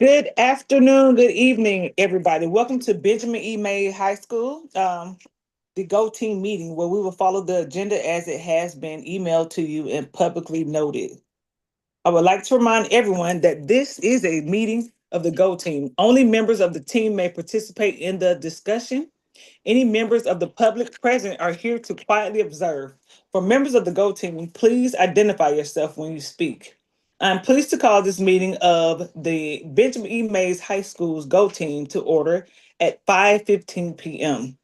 Good afternoon, good evening, everybody. Welcome to Benjamin E. May High School, the Go Team meeting, where we will follow the agenda as it has been emailed to you and publicly noted. I would like to remind everyone that this is a meeting of the Go Team. Only members of the team may participate in the discussion. Any members of the public present are here to quietly observe. For members of the Go Team, please identify yourself when you speak. I'm pleased to call this meeting of the Benjamin E. Mays High School's Go Team to order at 5:15 p.m.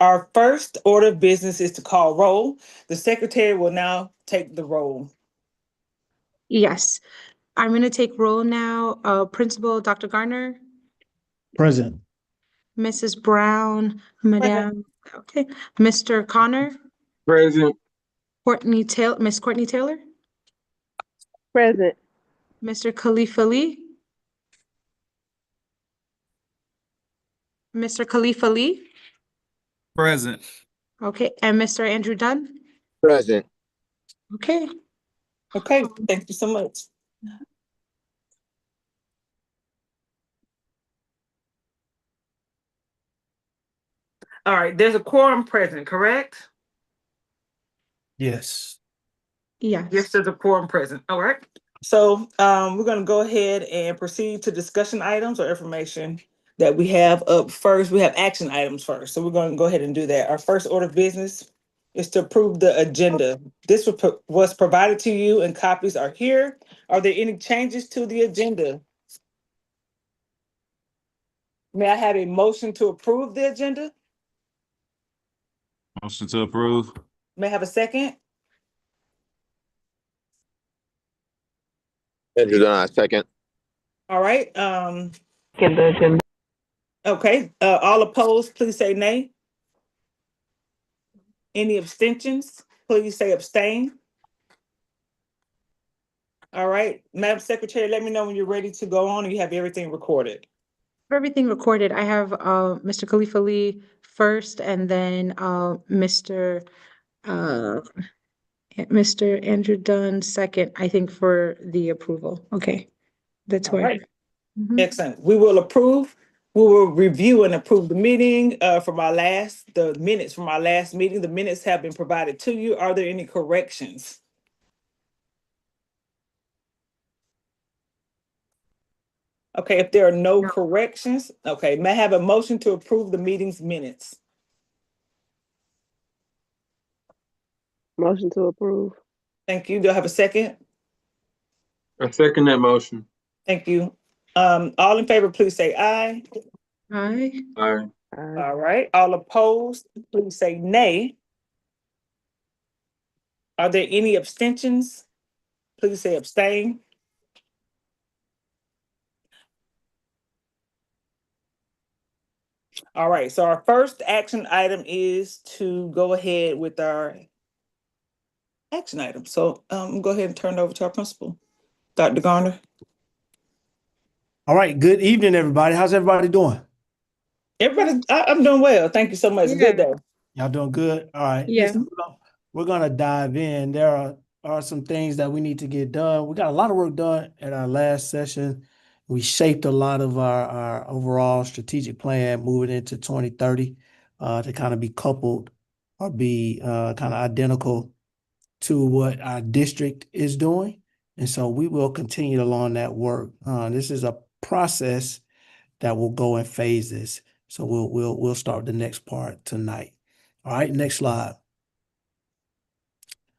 Our first order of business is to call roll. The secretary will now take the roll. Yes, I'm going to take roll now. Principal Dr. Garner, Present. Mrs. Brown, Madam, okay, Mr. Connor, Present. Miss Courtney Taylor, Present. Mr. Khalifa Lee, Mr. Khalifa Lee, Present. okay, and Mr. Andrew Dunn, Present. okay. Okay, thank you so much. All right, there's a quorum present, correct? Yes. Yes. Yes, there's a quorum present. All right. So we're going to go ahead and proceed to discussion items or information that we have up first. We have action items first. So we're going to go ahead and do that. Our first order of business is to approve the agenda. This was provided to you and copies are here. Are there any changes to the agenda? May I have a motion to approve the agenda? Motion to approve. May I have a second? Andrew Dunn, second. All right. Second the agenda. Okay. All opposed, please say nay. Any abstentions? Please say abstain. All right, Madam Secretary, let me know when you're ready to go on and you have everything recorded. For everything recorded, I have Mr. Khalifa Lee first, and then Mr. Andrew Dunn second, I think, for the approval. Okay, that's All where. right. Excellent. We will approve. We will review and approve the meeting the minutes from our last meeting. The minutes have been provided to you. Are there any corrections? Okay, if there are no corrections, okay, may I have a motion to approve the meeting's minutes? Motion to approve. Thank you. Do I have a second? I second that motion. Thank you. All in favor, please say aye. Aye. Aye. All right. All opposed, please say nay. Are there any abstentions? Please say abstain. All right, so our first action item is to go ahead with our action item. So go ahead and turn it over to our principal, Dr. Garner. All right. Good evening, everybody. How's everybody doing? I'm doing well. Thank you so much. Yeah. Good day. Y'all doing good? All right. Yeah. Listen, we're gonna dive in. There are some things that we need to get done. We got a lot of work done at our last session. We shaped a lot of our overall strategic plan moving into 2030 to kind of be coupled or be kind of identical to what our district is doing. And so we will continue along that work. This is a process that will go in phases. So we'll start the next part tonight. All right, next slide.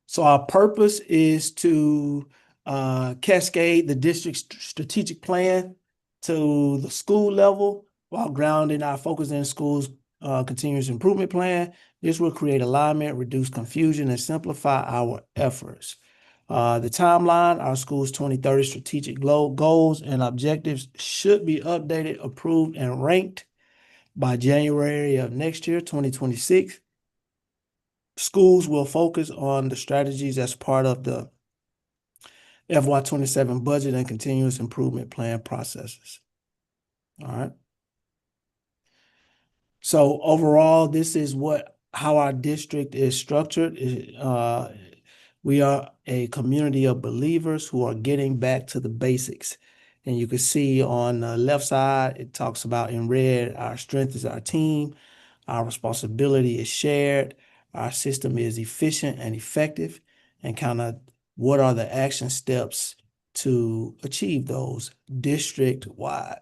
So our purpose is to cascade the district's strategic plan to the school level while grounding our focus in schools' continuous improvement plan. This will create alignment, reduce confusion, and simplify our efforts. The timeline, our school's 2030 strategic goals and objectives should be updated, approved, and ranked by January of next year, 2026. Schools will focus on the strategies as part of the FY27 budget and continuous improvement plan processes. All right. So overall, this is how our district is structured. We are a community of believers who are getting back to the basics. And you can see on the left side, it talks about in red, our strength is our team, our responsibility is shared, our system is efficient and effective, and kind of what are the action steps to achieve those district-wide.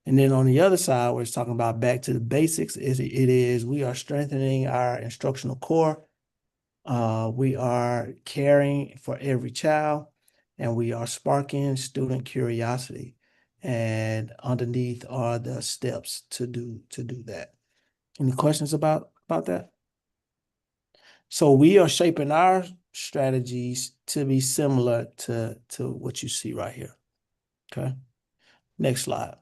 And then on the other side, where it's talking about back to the basics, it is we are strengthening our instructional core. We are caring for every child, and we are sparking student curiosity. And underneath are the steps to do that. Any questions about that? So we are shaping our strategies to be similar to what you see right here. Okay. Next slide.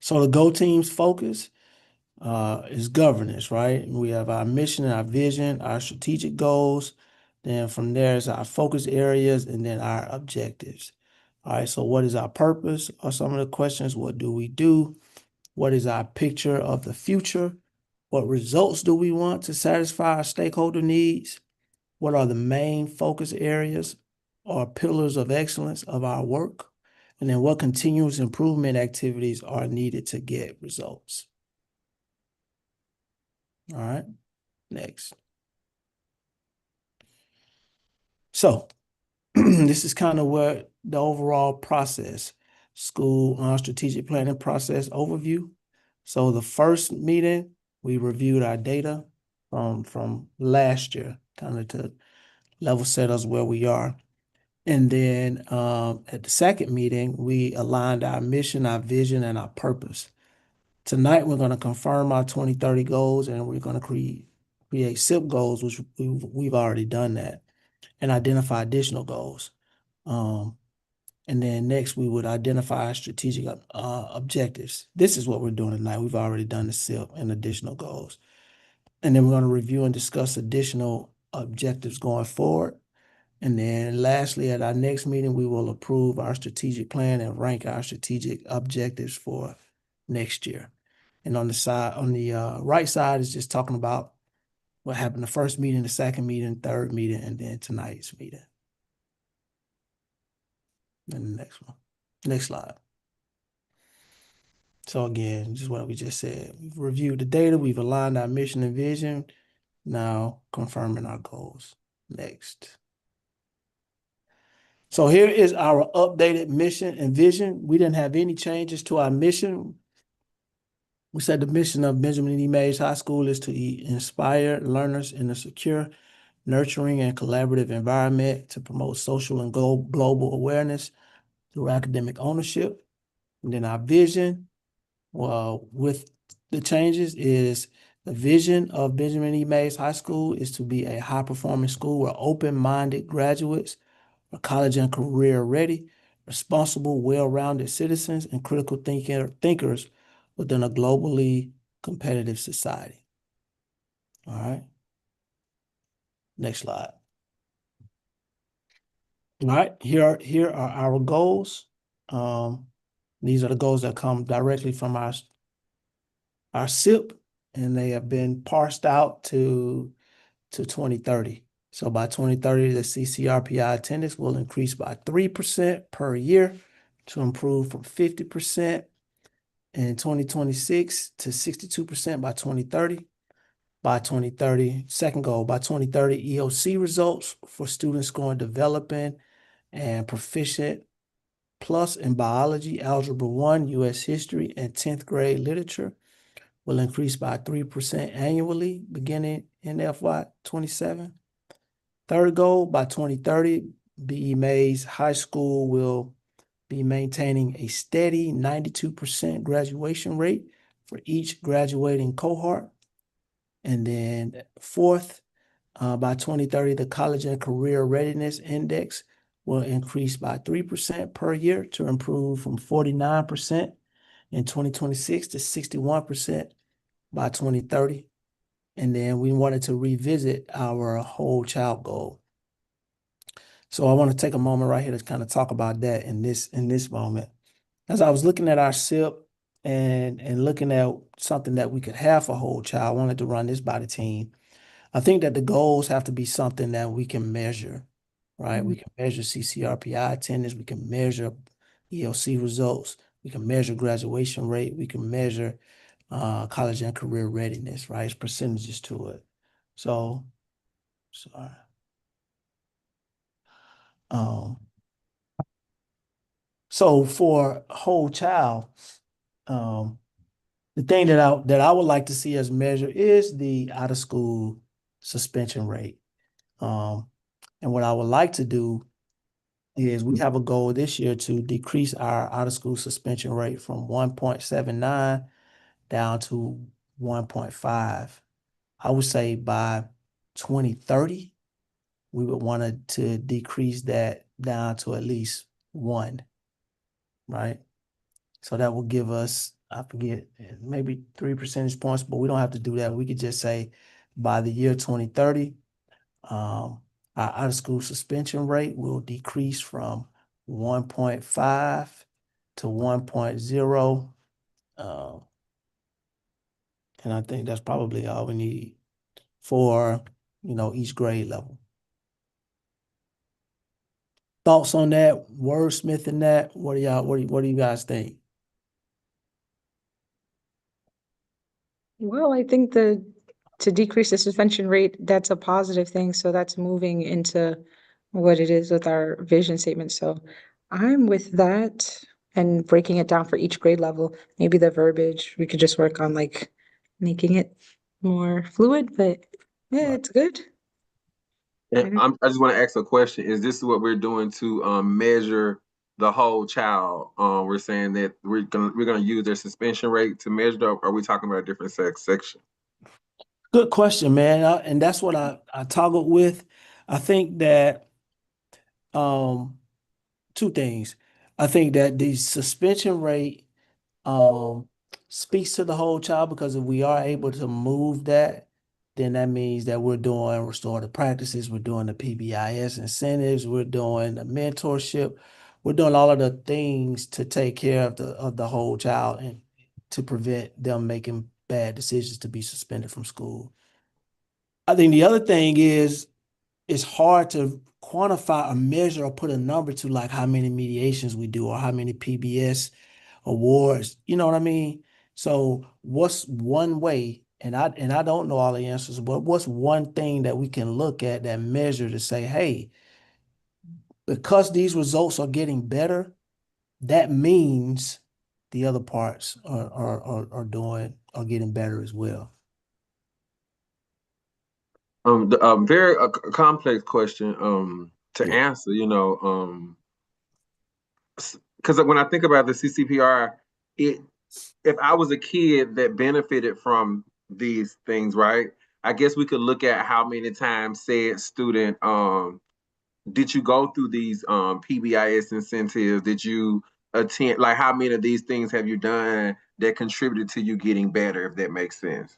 So the Go Team's focus is governance, right? We have our mission, our vision, our strategic goals. Then from there is our focus areas and then our objectives. All right, so what is our purpose are some of the questions. What do we do? What is our picture of the future? What results do we want to satisfy our stakeholder needs? What are the main focus areas or pillars of excellence of our work? And then what continuous improvement activities are needed to get results? All right, next. So this is kind of what the overall process, school strategic planning process overview. So the first meeting, we reviewed our data from last year, kind of to level set us where we are. And then at the second meeting, we aligned our mission, our vision, and our purpose. Tonight, we're going to confirm our 2030 goals, and we're going to create SIP goals, which we've already done that, and identify additional goals. And then next, we would identify our strategic objectives. This is what we're doing tonight. We've already done the SIP and additional goals. And then we're going to review and discuss additional objectives going forward. And then lastly, at our next meeting, we will approve our strategic plan and rank our strategic objectives for next year. And on the right side is just talking about what happened the first meeting, the second meeting, third meeting, and then tonight's meeting. And the next one, next slide. So again, just what we just said. We've reviewed the data, we've aligned our mission and vision, now confirming our goals. Next. So here is our updated mission and vision. We didn't have any changes to our mission. We said the mission of Benjamin E. Mays High School is to inspire learners in a secure, nurturing, and collaborative environment to promote social and global awareness through academic ownership. And then our vision, with the changes, is the vision of Benjamin E. Mays High School is to be a high-performing school where open-minded graduates are college and career ready, responsible, well-rounded citizens, and critical thinkers within a globally competitive society. All right. Next slide. All right, here are our goals. These are the goals that come directly from our SIP, and they have been parsed out to 2030. So by 2030, the CCRPI attendance will increase by 3% per year to improve from 50% in 2026 to 62% by 2030. By 2030, second goal, by 2030, EOC results for students scoring developing and proficient plus in biology, algebra 1, U.S. history, and 10th grade literature will increase by 3% annually beginning in FY 27. Third goal, by 2030, B.E. Mays High School will be maintaining a steady 92% graduation rate for each graduating cohort. And then fourth, by 2030, the College and Career Readiness Index will increase by 3% per year to improve from 49% in 2026 to 61% by 2030. And then we wanted to revisit our whole child goal. So I want to take a moment right here to kind of talk about that in this moment. As I was looking at our SIP and looking at something that we could have for whole child, I wanted to run this by the team. I think that the goals have to be something that we can measure. right? We can measure CCRPI attendance, we can measure ELC results, we can measure graduation rate, we can measure college and career readiness, right? It's percentages to it. So, sorry. So for whole child, the thing that I would like to see us measure is the out of school suspension rate. And what I would like to do is we have a goal this year to decrease our out of school suspension rate from 1.79 down to 1.5. I would say by 2030, we would want to decrease that down to at least 1, right? So that will give us, I forget, maybe 3 percentage points, but we don't have to do that. We could just say by the year 2030, our out of school suspension rate will decrease from 1.5 to 1.0. And I think that's probably all we need for, each grade level. Thoughts on that? Wordsmithing that? What do you guys think? Well, I think to decrease the suspension rate, that's a positive thing. So that's moving into what it is with our vision statement. So I'm with that and breaking it down for each grade level. Maybe the verbiage, we could just work on like making it more fluid, but yeah, Right. it's good. And I just want to ask a question. Is this what we're doing to measure the whole child? We're saying that we're gonna use their suspension rate to measure, or are we talking about a different section? Good question, man. And that's what I toggled with. I think that two things. I think that the suspension rate speaks to the whole child, because if we are able to move that, then that means that we're doing restorative practices, we're doing the PBIS incentives, we're doing the mentorship, we're doing all of the things to take care of the whole child and to prevent them making bad decisions to be suspended from school. I think the other thing is it's hard to quantify or measure or put a number to, like, how many mediations we do or how many PBS awards, you know what I mean? So what's one way, and I don't know all the answers, but what's one thing that we can look at that measure to say, hey, because these results are getting better, that means the other parts are getting better as well. The very complex question to Yeah. answer, because when I think about the CCPR, if I was a kid that benefited from these things, right? I guess we could look at how many times said student did you go through these PBIS incentives? Did you attend, like, how many of these things have you done that contributed to you getting better, if that makes sense?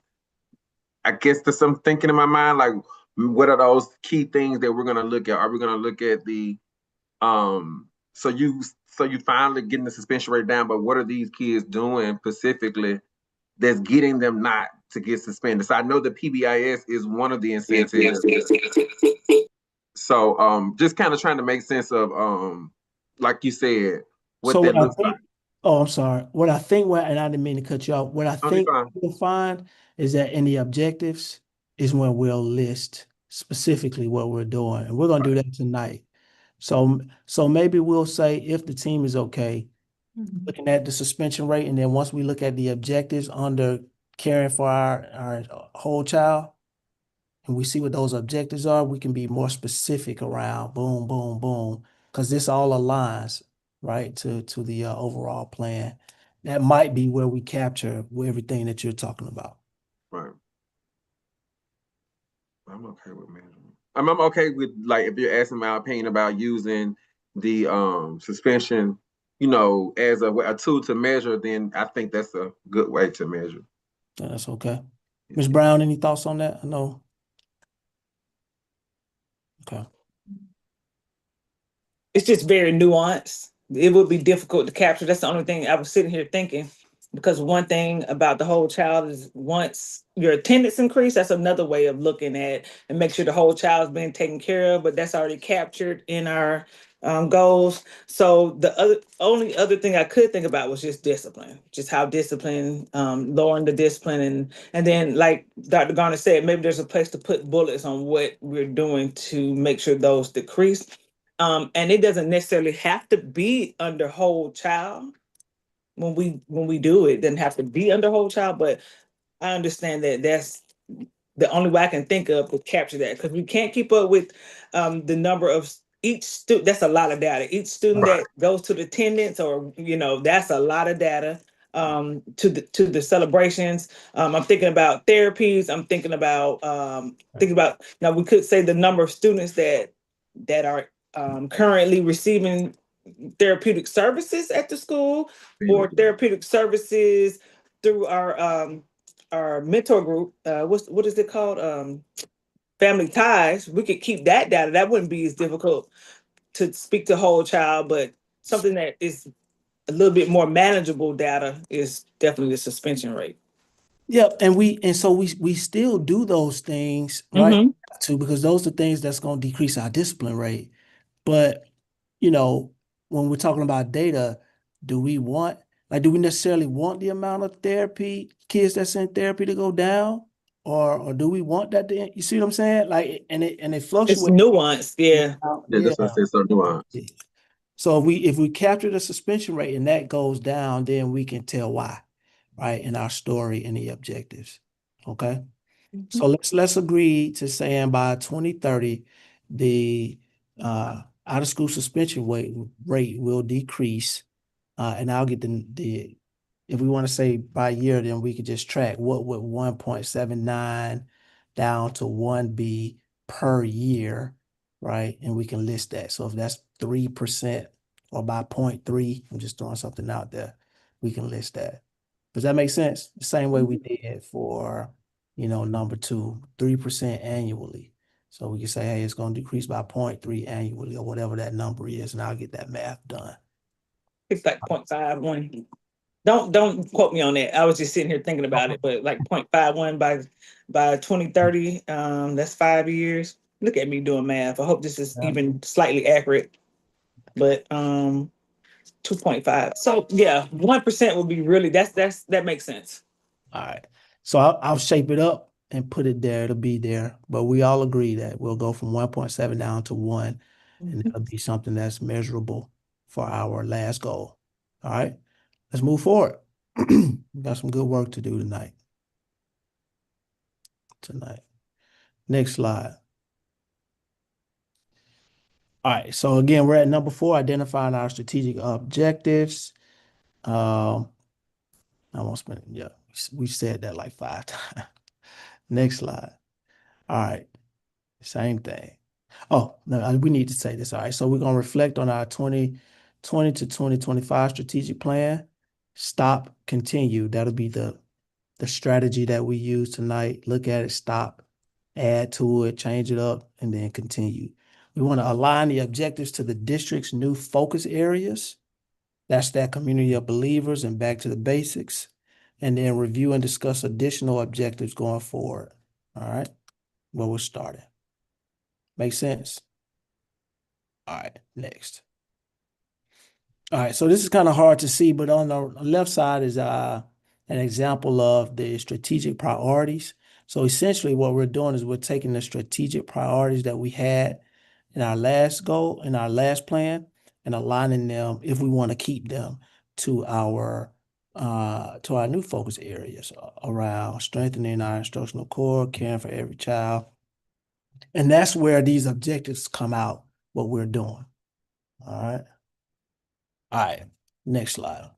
I guess there's some thinking in my mind, like, what are those key things that we're gonna look at? Are we gonna look at the so you finally getting the suspension rate down, but what are these kids doing specifically that's getting them not to get suspended? So I know the PBIS is one of the incentives. So just kind of trying to make sense of like you said, what So that what I looks like. think, oh, I'm sorry. What I think, and I didn't mean to cut you off. What I Oh, you're think fine. we'll find is that in the objectives is when we'll list specifically what we're doing, and we're gonna do that tonight. So maybe we'll say if the team is okay, looking at the suspension rate, and then once we look at the objectives under caring for our whole child, and we see what those objectives are, we can be more specific around boom, boom, boom, because this all aligns, right, to the overall plan. That might be where we capture everything that you're talking about. Right. I'm okay with measurement. I'm okay with, like, if you're asking my opinion about using the suspension, as a tool to measure, then I think that's a good way to measure. That's okay. Ms. Brown, any thoughts on that? No. Okay. It's just very nuanced. It would be difficult to capture. That's the only thing I was sitting here thinking. Because one thing about the whole child is once your attendance increase, that's another way of looking at and make sure the whole child's being taken care of, but that's already captured in our goals. So the only other thing I could think about was just discipline, just how discipline, lowering the discipline, and then like Dr. Garner said, maybe there's a place to put bullets on what we're doing to make sure those decrease. And it doesn't necessarily have to be under whole child. When we do it, it doesn't have to be under whole child, but I understand that that's the only way I can think of to capture that, because we can't keep up with the number of each student. That's a lot of data. Each student that goes to the attendance, or that's a lot of data. To the celebrations. I'm thinking about therapies. I'm thinking about now we could say the number of students that are currently receiving therapeutic services at the school, or therapeutic services through our mentor group. What is it called? Family Ties. We could keep that data. That wouldn't be as difficult to speak to whole child, but something that is a little bit more manageable data is definitely the suspension rate. Yep, and so we still do those things, right? Mhm. Too, because those are things that's going to decrease our discipline rate. But when we're talking about data, do we necessarily want the amount of therapy kids that's in therapy to go down, or do we want that to? You see what I'm saying? Like, and it It's fluctuates. nuanced, yeah. Yeah, that's what I said, so nuanced. So if we capture the suspension rate and that goes down, then we can tell why, right? In our story and the objectives. Okay. So let's agree to saying by 2030, the out of school suspension rate will decrease. And I'll get the if we want to say by year, then we could just track what would 1.79 down to 1 be per year, right? And we can list that. So if that's 3% or by 0.3, I'm just throwing something out there, we can list that. Does that make sense? The same way we did for, number 2, 3% annually. So we can say, hey, it's going to decrease by 0.3 annually, or whatever that number is, and I'll get that math done. It's like 0.51. Don't quote me on that. I was just sitting here thinking about it, but like 0.51 by 2030, that's 5 years. Look at me doing math. I hope this is even slightly accurate. But 2.5. So yeah, 1% would be really that makes sense. All right. So I'll shape it up and put it there. It'll be there. But we all agree that we'll go from 1.7 down to 1, and that'll be something that's measurable for our last goal. All right. Let's move forward. We got some good work to do tonight. Next slide. All right. So again, we're at number 4, identifying our strategic objectives. I won't spend it. Yeah, we said that like 5 times. Next slide. All right. Same thing. Oh, no, we need to say this. All right. So we're going to reflect on our 2020 to 2025 strategic plan. Stop, continue. That'll be the strategy that we use tonight. Look at it, stop, add to it, change it up, and then continue. We want to align the objectives to the district's new focus areas. That's that community of believers and back to the basics. And then review and discuss additional objectives going forward. All right. Well, we're starting. Make sense? All right, next. All right, so this is kind of hard to see, but on the left side is an example of the strategic priorities. So essentially what we're doing is we're taking the strategic priorities that we had in our last goal, in our last plan, and aligning them, if we want to keep them, to our new focus areas around strengthening our instructional core, caring for every child. And that's where these objectives come out, what we're doing. All right. All right. Next slide.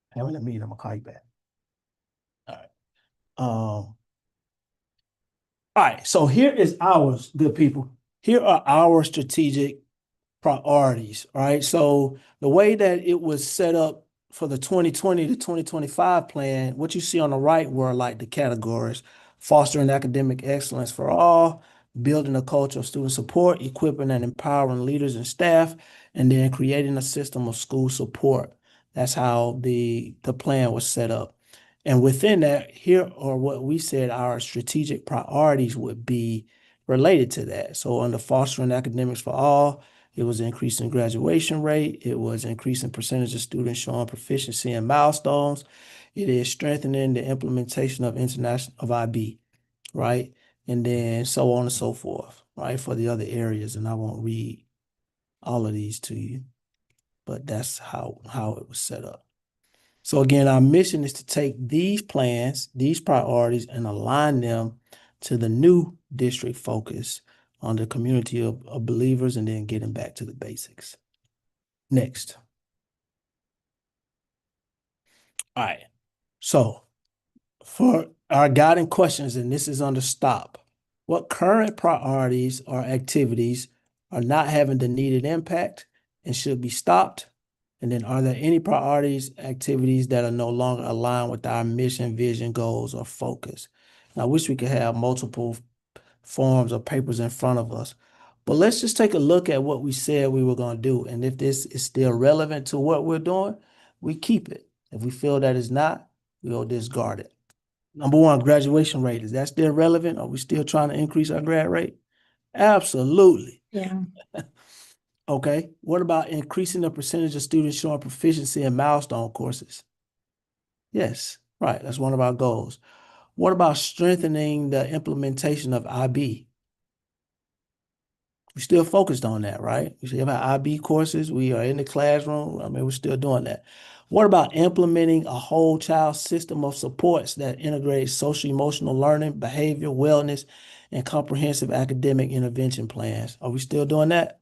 Have a meeting. I'm gonna call you back. All right. All right. So here is ours, good people. Here are our strategic priorities. All right. So the way that it was set up for the 2020 to 2025 plan, what you see on the right were like the categories: fostering academic excellence for all, building a culture of student support, equipping and empowering leaders and staff, and then creating a system of school support. That's how the plan was set up. And within that, here are what we said our strategic priorities would be related to that. So under fostering academics for all, it was increasing graduation rate. It was increasing percentage of students showing proficiency in milestones. It is strengthening the implementation of IB, right? And then so on and so forth, right? For the other areas, and I won't read all of these to you, but that's how it was set up. So again, our mission is to take these plans, these priorities, and align them to the new district focus on the community of believers, and then getting back to the basics. Next. All right. So for our guiding questions, and this is under stop, what current priorities or activities are not having the needed impact and should be stopped? And then are there any priorities, activities that are no longer aligned with our mission, vision, goals, or focus? And I wish we could have multiple forms or papers in front of us. But let's just take a look at what we said we were going to do. And if this is still relevant to what we're doing, we keep it. If we feel that it's not, we'll discard it. Number one, graduation rate. Is that still relevant? Are we still trying to increase our grad rate? Absolutely. Yeah. Okay. What about increasing the percentage of students showing proficiency in milestone courses? Yes. Right. That's one of our goals. What about strengthening the implementation of IB? We're still focused on that, right? We still have IB courses. We are in the classroom. I mean, we're still doing that. What about implementing a whole child system of supports that integrates social emotional learning, behavior, wellness, and comprehensive academic intervention plans? Are we still doing that?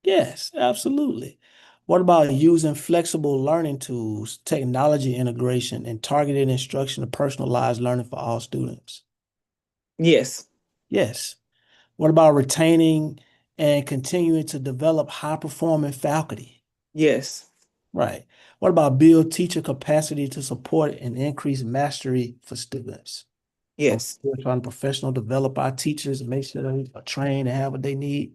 Yes, absolutely. What about using flexible learning tools, technology integration, and targeted instruction to personalize learning for all students? Yes. Yes. What about retaining and continuing to develop high-performing faculty? Yes. Right. What about build teacher capacity to support and increase mastery for students? Yes. We're trying to professional develop our teachers and make sure they are trained and have what they need.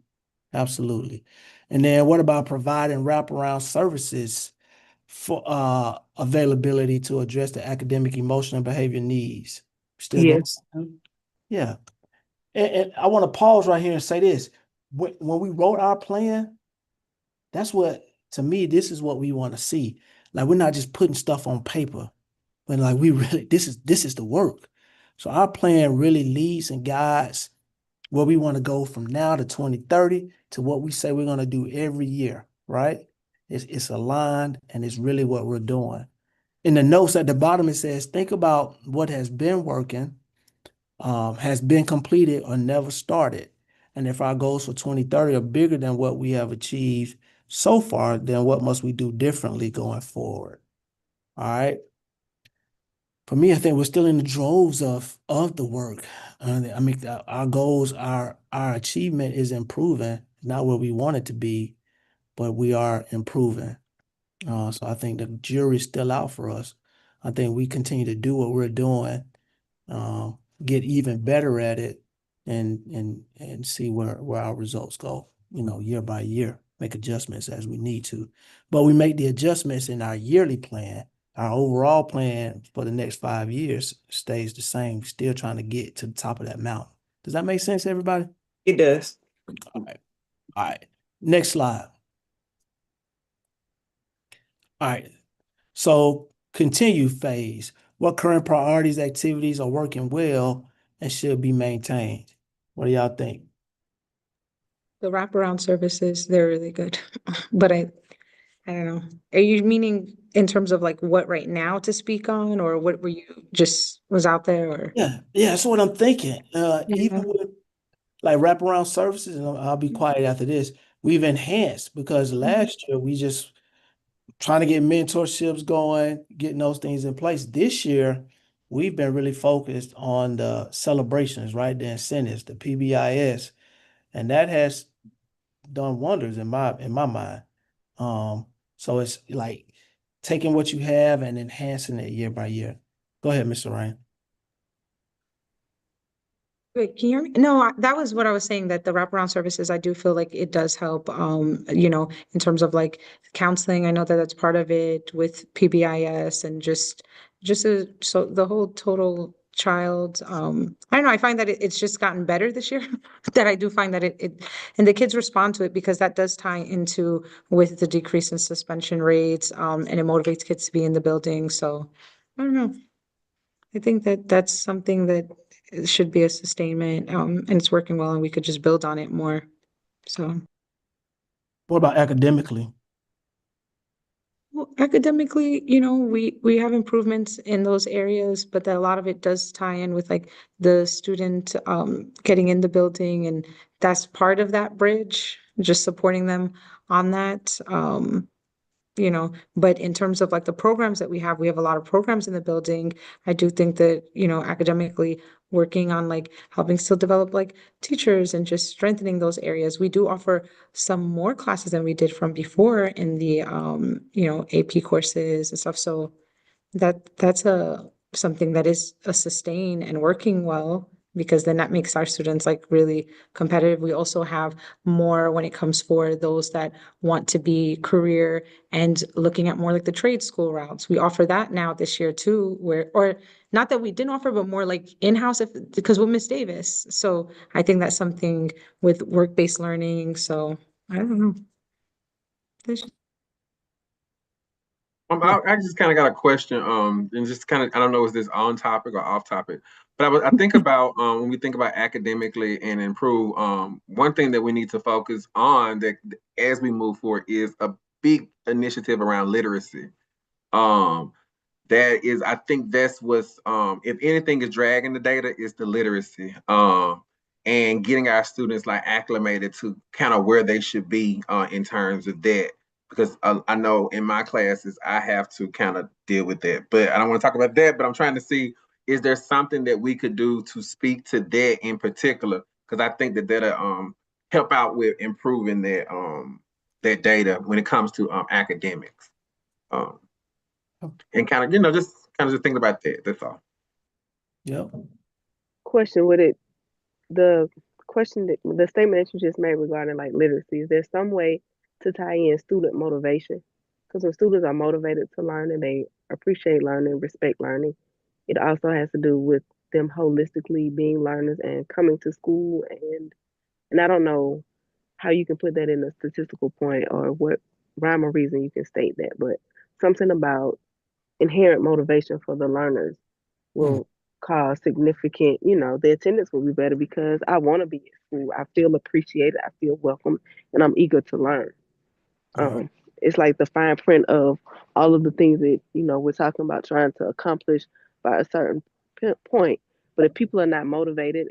Absolutely. And then what about providing wraparound services for availability to address the academic, emotional, and behavior needs? Still doing Yes. that? Yeah. And I want to pause right here and say this. When we wrote our plan, that's what, to me, this is what we want to see. Like, we're not just putting stuff on paper, but like we really, this is the work. So our plan really leads and guides where we want to go from now to 2030 to what we say we're going to do every year, right? It's aligned, and it's really what we're doing. In the notes at the bottom, it says, think about what has been working, has been completed, or never started. And if our goals for 2030 are bigger than what we have achieved so far, then what must we do differently going forward? All right. For me, I think we're still in the droves of the work. I mean, our goals, our achievement is improving, not where we want it to be, but we are improving. So I think the jury's still out for us. I think we continue to do what we're doing, get even better at it, and see where our results go, year by year, make adjustments as we need to. But we make the adjustments in our yearly plan. Our overall plan for the next 5 years stays the same, still trying to get to the top of that mountain. Does that make sense, everybody? It does. All right. All right. Next slide. All right. So continue phase. What current priorities, activities are working well and should be maintained? What do y'all think? The wraparound services, they're really good. But I don't know. Are you meaning in terms of like what right now to speak on, or what were you just was out there, or? Yeah, that's what I'm thinking. Yeah. Even with like wraparound services, and I'll be quiet after this, we've enhanced because last year we just trying to get mentorships going, getting those things in place. This year, we've been really focused on the celebrations, right? The incentives, the PBIS, and that has done wonders in my mind. So it's like taking what you have and enhancing it year by year. Go ahead, Mr. Ryan. Wait, can you hear me? No, that was what I was saying, that the wraparound services, I do feel like it does help, you know, in terms of like counseling. I know that that's part of it with PBIS and so the whole total child, I don't know, I find that it's just gotten better this year, that I do find that and the kids respond to it because that does tie into with the decrease in suspension rates, and it motivates kids to be in the building. So I don't know. I think that that's something that should be a sustainment, and it's working well, and we could just build on it more. So, What about academically? well, academically, you know, we have improvements in those areas, but that a lot of it does tie in with like the student getting in the building, and that's part of that bridge, just supporting them on that. You know, but in terms of like the programs that we have a lot of programs in the building. I do think that, you know, academically working on like helping still develop like teachers and just strengthening those areas. We do offer some more classes than we did from before in the you know, AP courses and stuff. So that's something that is a sustain and working well, because then that makes our students like really competitive. We also have more when it comes for those that want to be career and looking at more like the trade school routes. We offer that now this year too, or not that we didn't offer, but more like in-house because with Miss Davis. So I think that's something with work-based learning. So I don't know. I just kind of got a question, and just kind of, I don't know, is this on topic or off topic? But I think about when we think about academically and improve, one thing that we need to focus on that as we move forward is a big initiative around literacy. Um, that is, I think that's what's, if anything is dragging the data, is the literacy, and getting our students like acclimated to kind of where they should be in terms of that. Because I know in my classes, I have to kind of deal with that. But I don't want to talk about that, but I'm trying to see, is there something that we could do to speak to that in particular? Because I think that that'll help out with improving that data when it comes to academics. Um, and kind of, just kind of just think about that. That's all. Yep. Question, the the statement that you just made regarding like literacy, is there some way to tie in student motivation? Because when students are motivated to learn and they appreciate learning, respect learning, it also has to do with them holistically being learners and coming to school. And I don't know how you can put that in a statistical point or what rhyme or reason you can state that, but something about inherent motivation for the learners Mm. will cause significant, the attendance will be better because I want to be at school. I feel appreciated. I feel welcome, and I'm eager to learn. Yeah. It's like the fine print of all of the things that, we're talking about trying to accomplish by a certain point. But if people are not motivated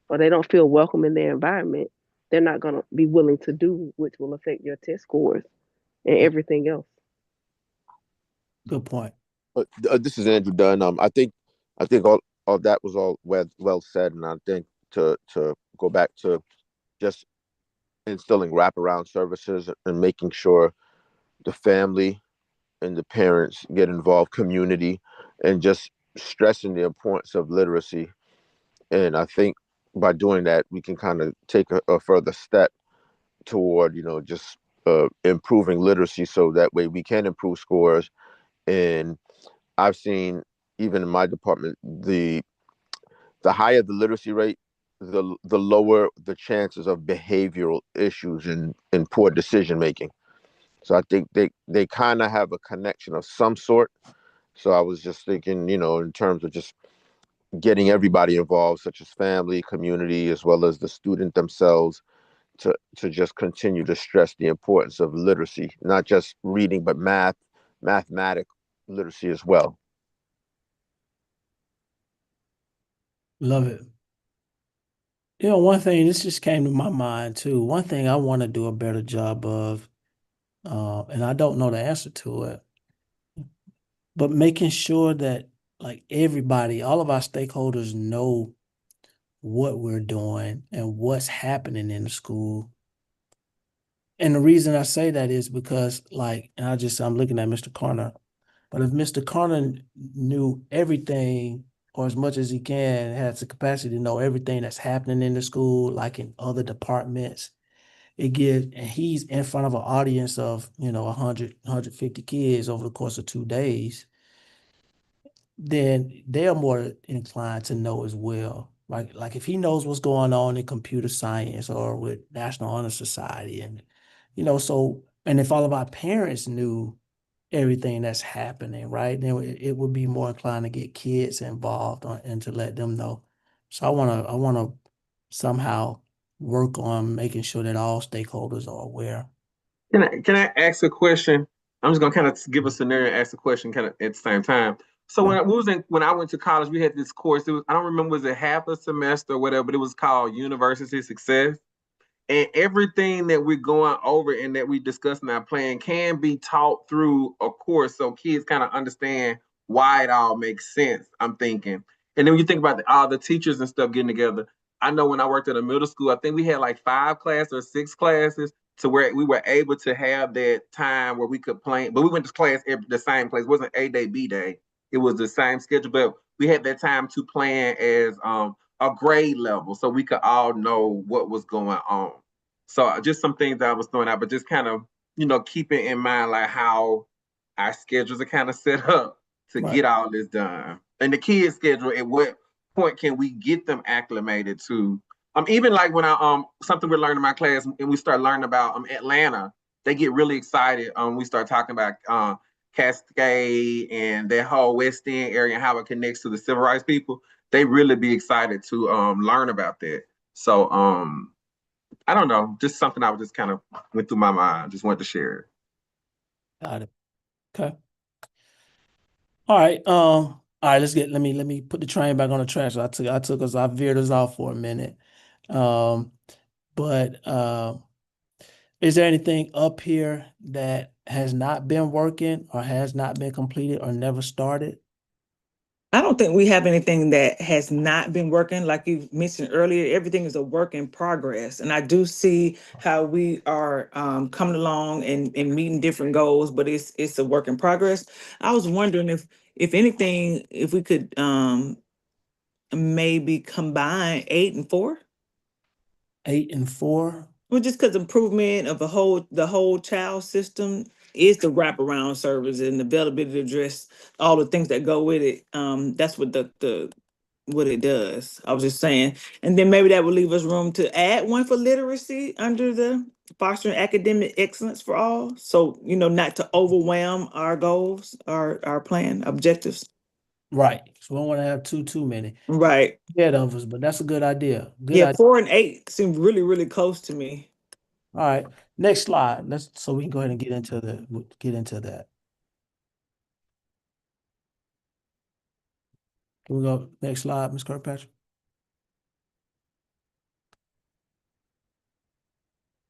or they don't feel welcome in their environment, they're not going to be willing to do, which will affect your test scores and everything else. Good point. This is Andrew Dunn. I think all that was all well said, and I think to go back to just instilling wraparound services and making sure the family and the parents get involved, community, and just stressing the importance of literacy. And I think by doing that, we can kind of take a further step toward, just improving literacy, so that way we can improve scores. And I've seen, even in my department, the higher the literacy rate, the lower the chances of behavioral issues and poor decision making. So I think they kind of have a connection of some sort. So I was just thinking, in terms of just getting everybody involved, such as family, community, as well as the student themselves, to just continue to stress the importance of literacy, not just reading, but mathematic literacy as well. Love it. One thing, this just came to my mind too. One thing I want to do a better job of, and I don't know the answer to it, but making sure that like everybody, all of our stakeholders know what we're doing and what's happening in the school. And the reason I say that is because I'm looking at Mr. Carter, but if Mr. Carter knew everything or as much as he can, has the capacity to know everything that's happening in the school, like in other departments. And he's in front of an audience of, 150 kids over the course of 2 days, then they are more inclined to know as well. Like if he knows what's going on in computer science or with National Honor Society, and and if all of our parents knew everything that's happening, right, then it would be more inclined to get kids involved and to let them know. So I wanna somehow work on making sure that all stakeholders are aware. Can I ask a question? I'm just gonna kind of give a scenario and ask a question kind of at the same time. So when I went to college, we had this course. I don't remember, was it half a semester or whatever, but it was called University Success. And everything that we're going over and that we discuss in our plan can be taught through a course, so kids kind of understand why it all makes sense, I'm thinking. And then when you think about all the teachers and stuff getting together, I know when I worked at a middle school, I think we had like 5 classes or 6 classes to where we were able to have that time where we could plan. But we went to class the same place. It wasn't A day, B day. It was the same schedule, but we had that time to plan as a grade level so we could all know what was going on. So just some things that I was throwing out, but just kind of, keeping in mind like how our schedules are kind of set up to get all this done. And the kids' schedule, at what point can we get them acclimated to? Even like when I something we're learning in my class and we start learning about Atlanta, they get really excited. We start talking about Cascade and that whole West End area and how it connects to the civil rights people. They really be excited to learn about that. So I don't know, just something I was just kind of went through my mind. Just wanted to share it. Got it. Okay. All right. All right, let me put the train back on the track. So I veered us off for a minute. But is there anything up here that has not been working or has not been completed or never started? I don't think we have anything that has not been working. Like you mentioned earlier, everything is a work in progress. And I do see how we are coming along and meeting different goals, but it's a work in progress. I was wondering if anything, if we could maybe combine 8 and 4. 8 and 4? Well, just because improvement of the whole child system is the wraparound service and the availability to address all the things that go with it. That's what the what it does. I was just saying, and then maybe that would leave us room to add one for literacy under the fostering academic excellence for all. So not to overwhelm our goals, our plan objectives. Right. So we don't want to have too many Right. ahead of us, but that's a good idea. Good Yeah, idea. 4 and 8 seem really, really close to me. All right. Next slide. So we can go ahead and get into that. Can we go next slide, Ms. Kirkpatrick?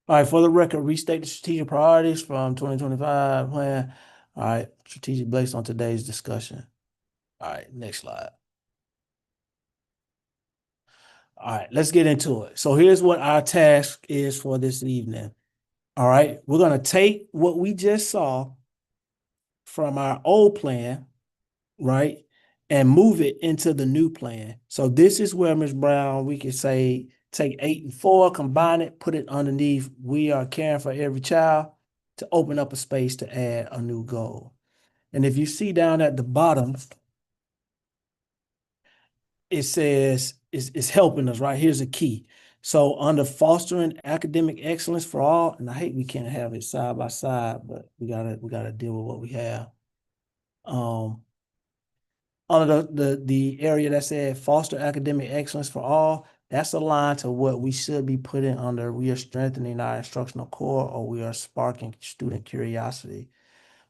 All right, for the record, restate the strategic priorities from 2025 plan. All right, strategic based on today's discussion. All right, next slide. All right, let's get into it. So here's what our task is for this evening. All right, we're going to take what we just saw from our old plan, right, and move it into the new plan. So this is where, Ms. Brown, we could say take 8 and 4, combine it, put it underneath we are caring for every child to open up a space to add a new goal. And if you see down at the bottom, it says it's helping us, right? Here's a key. So under fostering academic excellence for all, and I hate we can't have it side by side, but we gotta deal with what we have. Under the area that said foster academic excellence for all, that's aligned to what we should be putting under we are strengthening our instructional core or we are sparking student curiosity.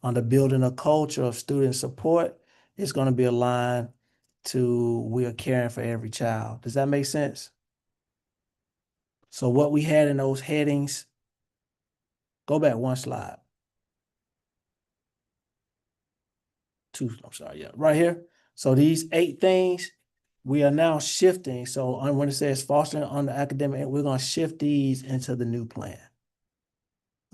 Under building a culture of student support, it's going to be aligned to we are caring for every child. Does that make sense? So what we had in those headings, go back one slide. 2, I'm sorry, yeah, right here. So these 8 things, we are now shifting. So when it says fostering on the academic, we're going to shift these into the new plan.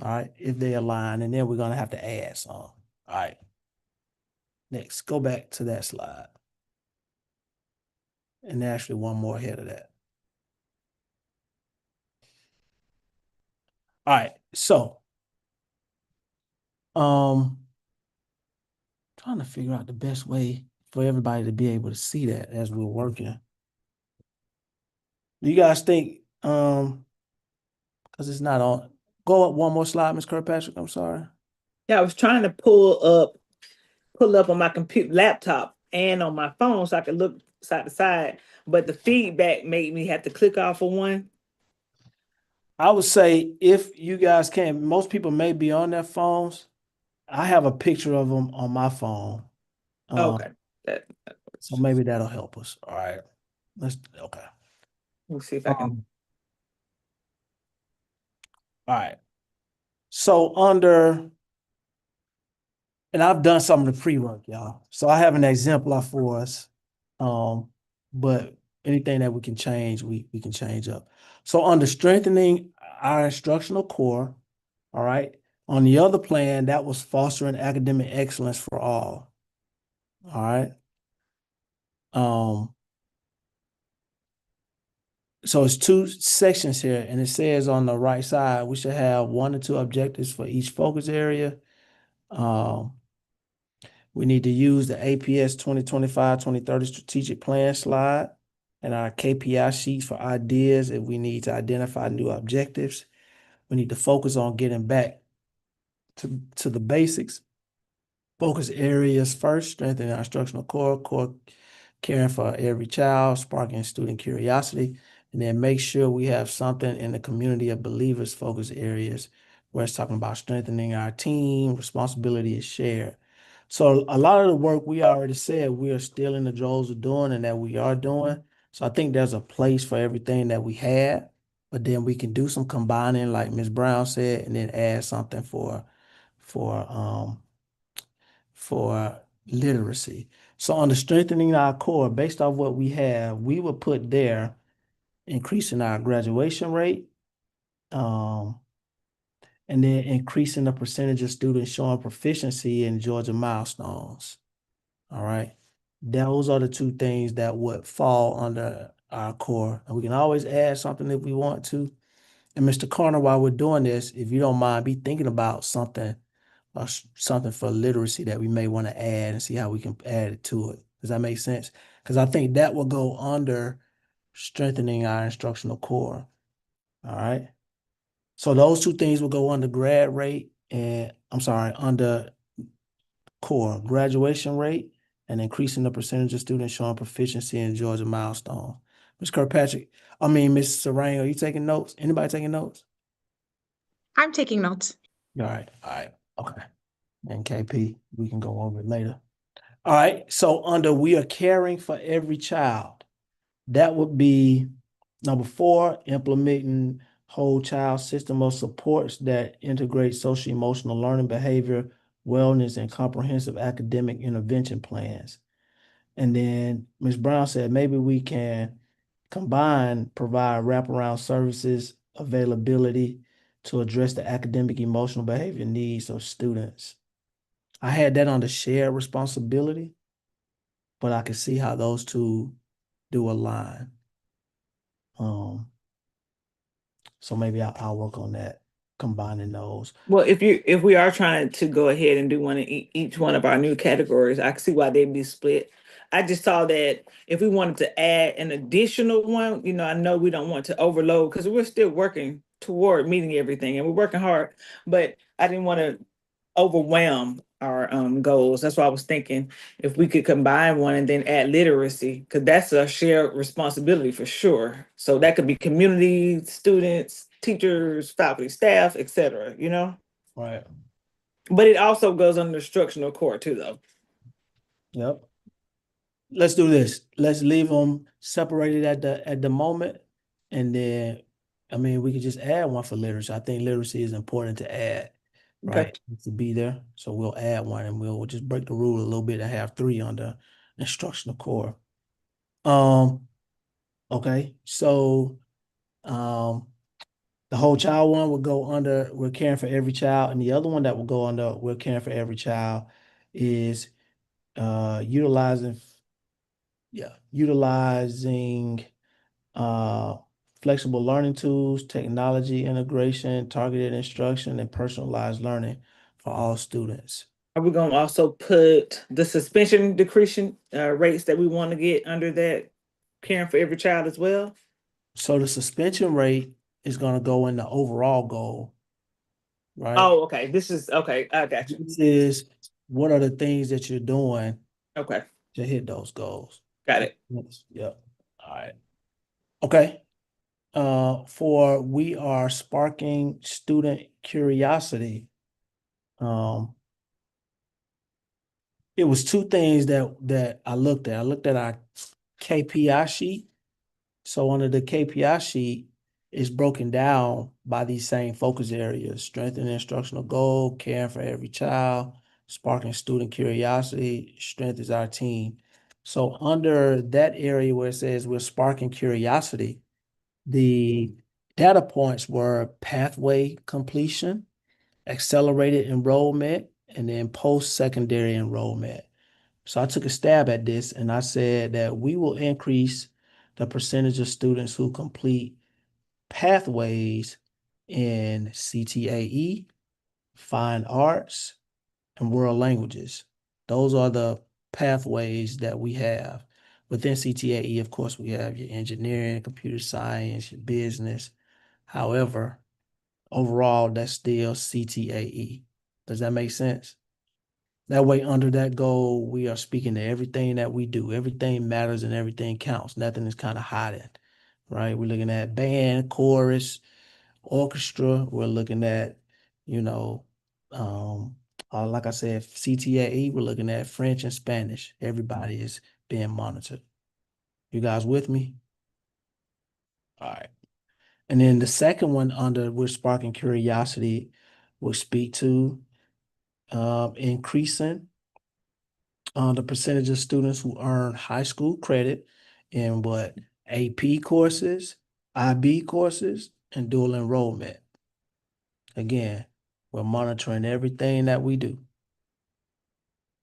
All right, if they align, and then we're going to have to add some. All right. Next, go back to that slide. and actually one more ahead of that. All right, so trying to figure out the best way for everybody to be able to see that as we're working. Do you guys think, because it's not on, go up one more slide, Ms. Kirkpatrick, I'm sorry. Yeah, I was trying to pull up on my computer laptop and on my phone so I could look side to side, but the feedback made me have to click off of one. I would say if you guys can, most people may be on their phones. I have a picture of them on my phone. Okay. So maybe that'll help us. All right. Okay. We'll see if I can. All right. So and I've done some of the pre-work, y'all. So I have an exemplar for us. But anything that we can change, we can change up. So under strengthening our instructional core, all right. On the other plan, that was fostering academic excellence for all. All right. So it's two sections here, and it says on the right side, we should have 1 to 2 objectives for each focus area. We need to use the APS 2025-2030 strategic plan slide and our KPI sheets for ideas if we need to identify new objectives. We need to focus on getting back to the basics. Focus areas first, strengthening our instructional core, caring for every child, sparking student curiosity, and then make sure we have something in the community of believers focus areas where it's talking about strengthening our team, responsibility is shared. So a lot of the work we already said we are still in the throes of doing and that we are doing. So I think there's a place for everything that we had, but then we can do some combining like Ms. Brown said, and then add something for literacy. So under strengthening our core, based off what we have, we will put there increasing our graduation rate, and then increasing the percentage of students showing proficiency in Georgia milestones. All right. Those are the two things that would fall under our core. And we can always add something if we want to. And Mr. Corner, while we're doing this, if you don't mind, be thinking about something something for literacy that we may want to add and see how we can add it to it. Does that make sense? Because I think that will go under strengthening our instructional core. All right. So those two things will go under grad rate and under core, graduation rate and increasing the percentage of students showing proficiency in Georgia milestone. Ms. Kirkpatrick, Ms. Sarang, are you taking notes? Anybody taking notes? I'm taking notes. All right. Okay. And KP, we can go over it later. All right. So under we are caring for every child, that would be number 4, implementing whole child system of supports that integrate social emotional learning behavior, wellness, and comprehensive academic intervention plans. And then Ms. Brown said maybe we can provide wraparound services availability to address the academic emotional behavior needs of students. I had that on the shared responsibility, but I can see how those two do align. So maybe I'll work on that, combining those. Well, if we are trying to go ahead and do one in each one of our new categories, I can see why they'd be split. I just saw that if we wanted to add an additional one, I know we don't want to overload because we're still working toward meeting everything and we're working hard, but I didn't want to overwhelm our goals. That's why I was thinking if we could combine one and then add literacy, because that's a shared responsibility for sure. So that could be community, students, teachers, faculty, staff, etc. Right. But it also goes under instructional core too, though. Yep. Let's do this. Let's leave them separated at the moment, and then we could just add one for literacy. I think literacy is important to add. Okay. Right, to be there. So we'll add one and we'll just break the rule a little bit and have 3 under instructional core. Okay, so the whole child one will go under we're caring for every child, and the other one that will go under we're caring for every child is utilizing Yeah, utilizing flexible learning tools, technology integration, targeted instruction, and personalized learning for all students. Are we gonna also put the suspension decreasing rates that we want to get under that caring for every child as well? So the suspension rate is gonna go in the overall goal, right? Oh, okay. This is okay. I got you. This is what are the things that you're doing Okay, to hit those goals. got it. Yes, yep. All right. Okay. For we are sparking student curiosity. It was two things that I looked at. I looked at our KPI sheet. So under the KPI sheet, it's broken down by these same focus areas: strengthening instructional goal, caring for every child, sparking student curiosity, strength is our team. So under that area where it says we're sparking curiosity, the data points were pathway completion, accelerated enrollment, and then post-secondary enrollment. So I took a stab at this and I said that we will increase the percentage of students who complete pathways in CTAE, fine arts, and world languages. Those are the pathways that we have. Within CTAE, of course, we have your engineering, computer science, your business. However, overall, that's still CTAE. Does that make sense? That way, under that goal, we are speaking to everything that we do. Everything matters and everything counts. Nothing is kind of hiding, right? We're looking at band, chorus, orchestra. We're looking at, you know, like I said, CTAE, we're looking at French and Spanish. Everybody is being monitored. You guys with me? All right. And then the second one under we're sparking curiosity will speak to increasing the percentage of students who earn high school credit in what AP courses, IB courses, and dual enrollment. Again, we're monitoring everything that we do.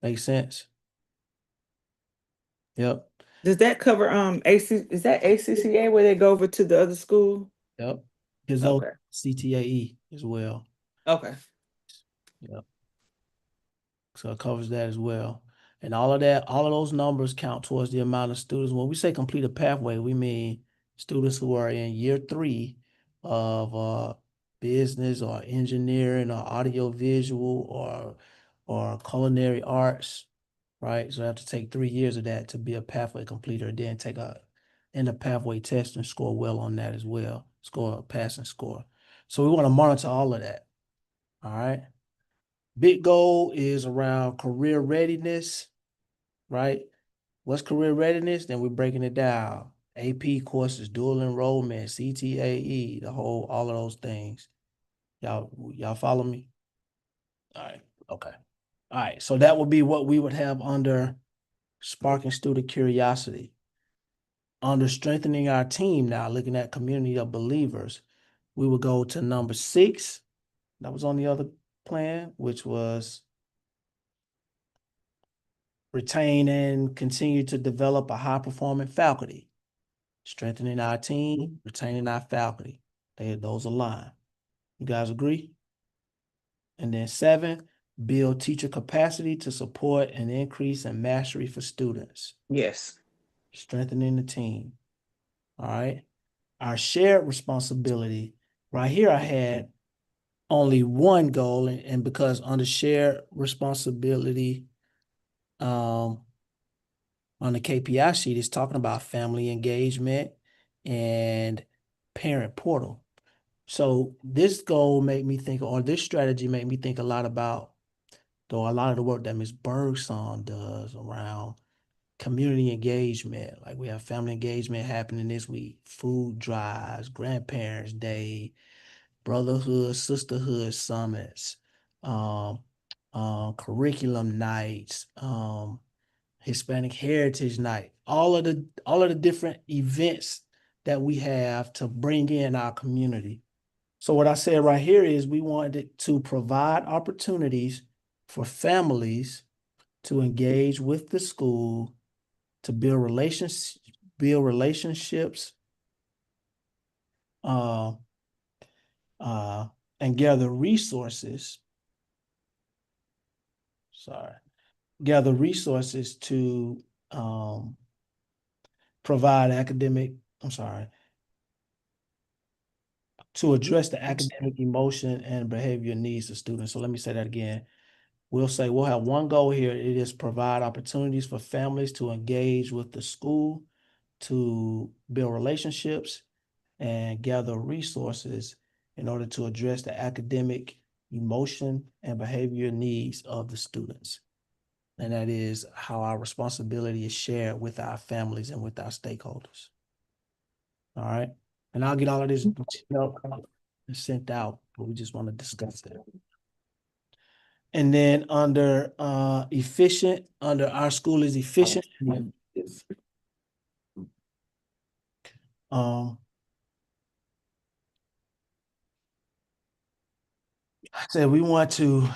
Make sense? Yep, Does that cover AC? Is that ACCA where they go over to the other school? yep. Gives those Okay. CTAE as well. Okay. Yep. So it covers that as well. And all of that, all of those numbers count towards the amount of students. When we say complete a pathway, we mean students who are in year 3 of business or engineering or audio visual or culinary arts, right? So they have to take 3 years of that to be a pathway completer, and then take a in the pathway test and score well on that as well. Score a passing score. So we want to monitor all of that. All right. Big goal is around career readiness, right? What's career readiness? Then we're breaking it down. AP courses, dual enrollment, CTAE, all of those things. Y'all follow me? All right, okay. All right, so that would be what we would have under sparking student curiosity. Under strengthening our team now, looking at community of believers, we would go to number 6. That was on the other plan, which was retain and continue to develop a high-performing faculty. Strengthening our team, retaining our faculty. Those align. You guys agree? And then 7, build teacher capacity to support an increase in mastery for students. Yes. Strengthening the team. All right. Our shared responsibility. Right here, I had only one goal, and because under shared responsibility, on the KPI sheet, it's talking about family engagement and parent portal. So this goal made me think, or this strategy made me think a lot about, though, a lot of the work that Ms. Bergson does around community engagement. Like we have family engagement happening this week, food drives, grandparents' day, brotherhood, sisterhood summits, curriculum nights, Hispanic Heritage Night, all of the different events that we have to bring in our community. So what I said right here is we wanted to provide opportunities for families to engage with the school to build relationships, uh, and gather resources. Gather resources to provide to address the academic, emotion, and behavior needs of students. So let me say that again. We'll have one goal here. It is provide opportunities for families to engage with the school, to build relationships, and gather resources in order to address the academic, emotion, and behavior needs of the students. And that is how our responsibility is shared with our families and with our stakeholders. All right. And I'll get all of this sent out, but we just want to discuss it. And then under efficient, under our school is efficient. I said we want to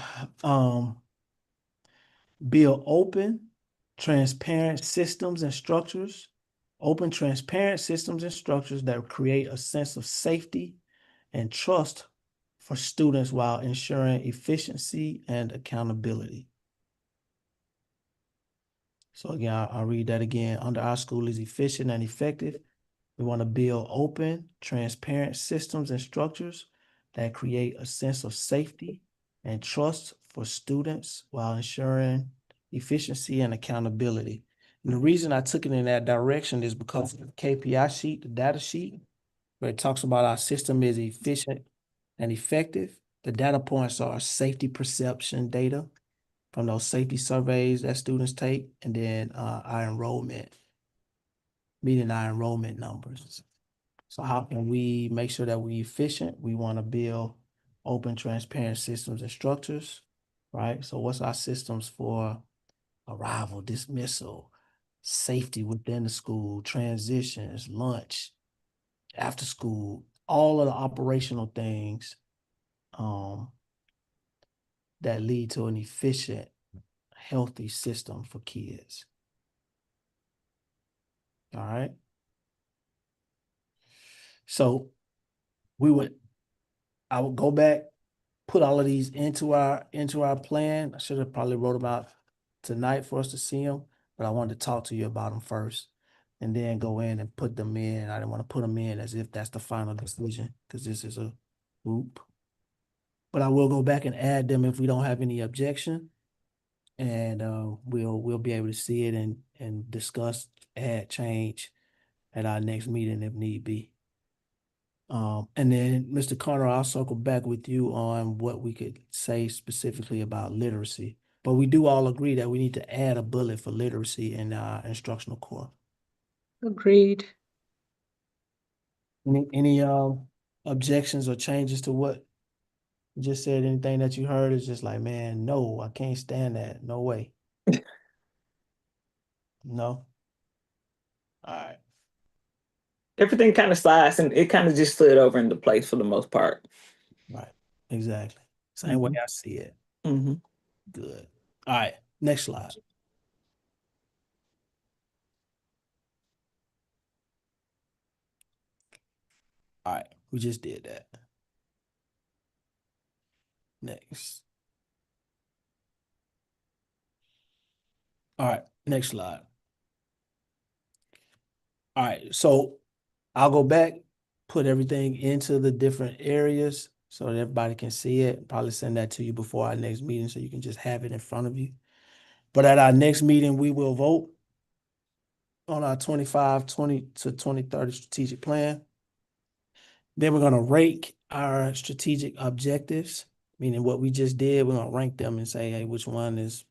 build open, transparent systems and structures, that create a sense of safety and trust for students while ensuring efficiency and accountability. So again, I'll read that again. Under our school is efficient and effective. We want to build open, transparent systems and structures that create a sense of safety and trust for students while ensuring efficiency and accountability. And the reason I took it in that direction is because of the KPI sheet, the data sheet, where it talks about our system is efficient and effective. The data points are safety perception data from those safety surveys that students take, and then our enrollment, meeting our enrollment numbers. So how can we make sure that we're efficient? We want to build open, transparent systems and structures, right? So what's our systems for arrival, dismissal, safety within the school, transitions, lunch, after school, all of the operational things that lead to an efficient, healthy system for kids. All right. So I would go back, put all of these into our plan. I should have probably wrote about tonight for us to see them, but I wanted to talk to you about them first and then go in and put them in. I didn't want to put them in as if that's the final decision because this is a group. But I will go back and add them if we don't have any objection. And we'll be able to see it and discuss, add, change at our next meeting if need be. And then Mr. Carter, I'll circle back with you on what we could say specifically about literacy. But we do all agree that we need to add a bullet for literacy in our instructional core. Agreed. Any objections or changes to what you just said? Anything that you heard is just like, man, no, I can't stand that. No way. No. All right. Everything kind of slides and it kind of just slid over into place for the most part. Right. Exactly. Same way I see it. Mm-hmm. Good. All right. Next slide. All right. We just did that. Next. All right. Next slide. All right. So I'll go back, put everything into the different areas so that everybody can see it. Probably send that to you before our next meeting so you can just have it in front of you. But at our next meeting, we will vote on our 20 to 2030 strategic plan. Then we're going to rank our strategic objectives, meaning what we just did. We're going to rank them and say, hey, which one is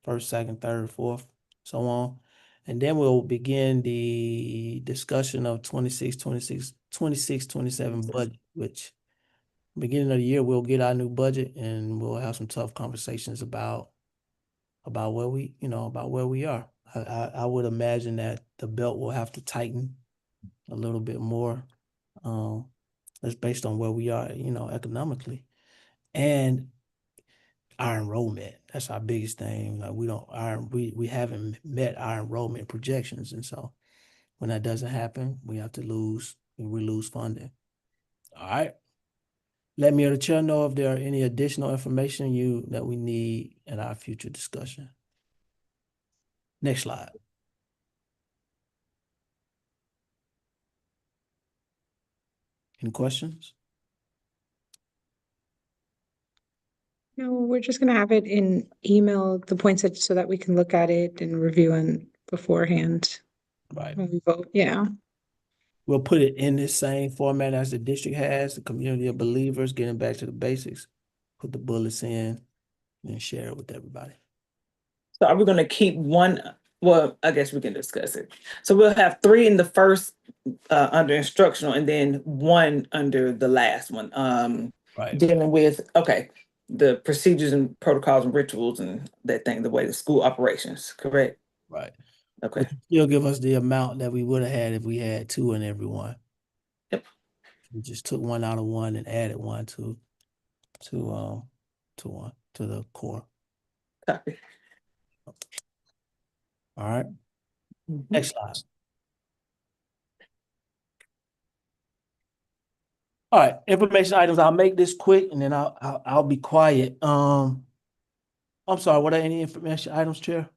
first, second, third, fourth, so on. And then we'll begin the discussion of 26, 27 budget, which beginning of the year, we'll get our new budget and we'll have some tough conversations about where we are. I would imagine that the belt will have to tighten a little bit more. That's based on where we are, economically. And our enrollment. That's our biggest thing. Like we haven't met our enrollment projections. And so when that doesn't happen, we lose funding. All right. Let me or the chair know if there are any additional information that we need in our future discussion. Next slide. Any questions? No, we're just gonna have it in email, the points so that we can look at it and review and beforehand Right. when we vote. Yeah. We'll put it in the same format as the district has, the community of believers, getting back to the basics. Put the bullets in and share it with everybody. So are we gonna keep one? Well, I guess we can discuss it. So we'll have 3 in the first under instructional and then 1 under the last one. Right. Dealing with, okay, the procedures and protocols and rituals and that thing, the way the school operations, correct? Right. Okay. But you'll give us the amount that we would have had if we had 2 in every one. Yep. We just took 1 out of 1 and added 1 to the core. Copy. All right. Mhm. Next slide. All right, information items. I'll make this quick and then I'll be quiet. I'm sorry, what are any information items, Chair?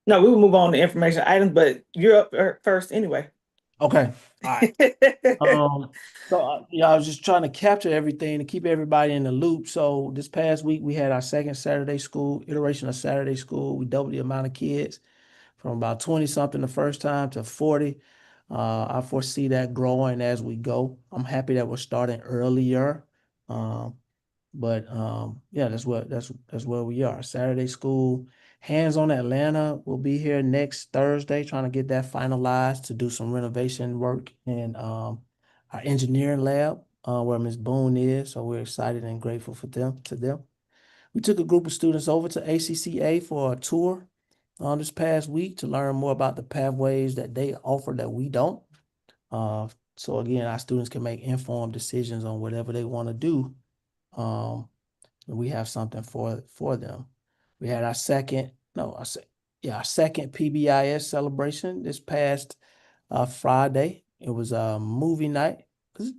No, we will move on to information items, but you're up first anyway. Okay. All right. I was just trying to capture everything to keep everybody in the loop. So this past week we had our second Saturday school iteration of Saturday school. We doubled the amount of kids from about 20 something the first time to 40. I foresee that growing as we go. I'm happy that we're starting earlier. Yeah, that's where we are. Saturday school. Hands on Atlanta will be here next Thursday, trying to get that finalized to do some renovation work in our engineering lab, where Ms. Boone is. So we're excited and grateful for them. We took a group of students over to ACCA for a tour this past week to learn more about the pathways that they offer that we don't. So again, our students can make informed decisions on whatever they want to do. We have something for them. We had our second PBIS celebration this past Friday. It was a movie night.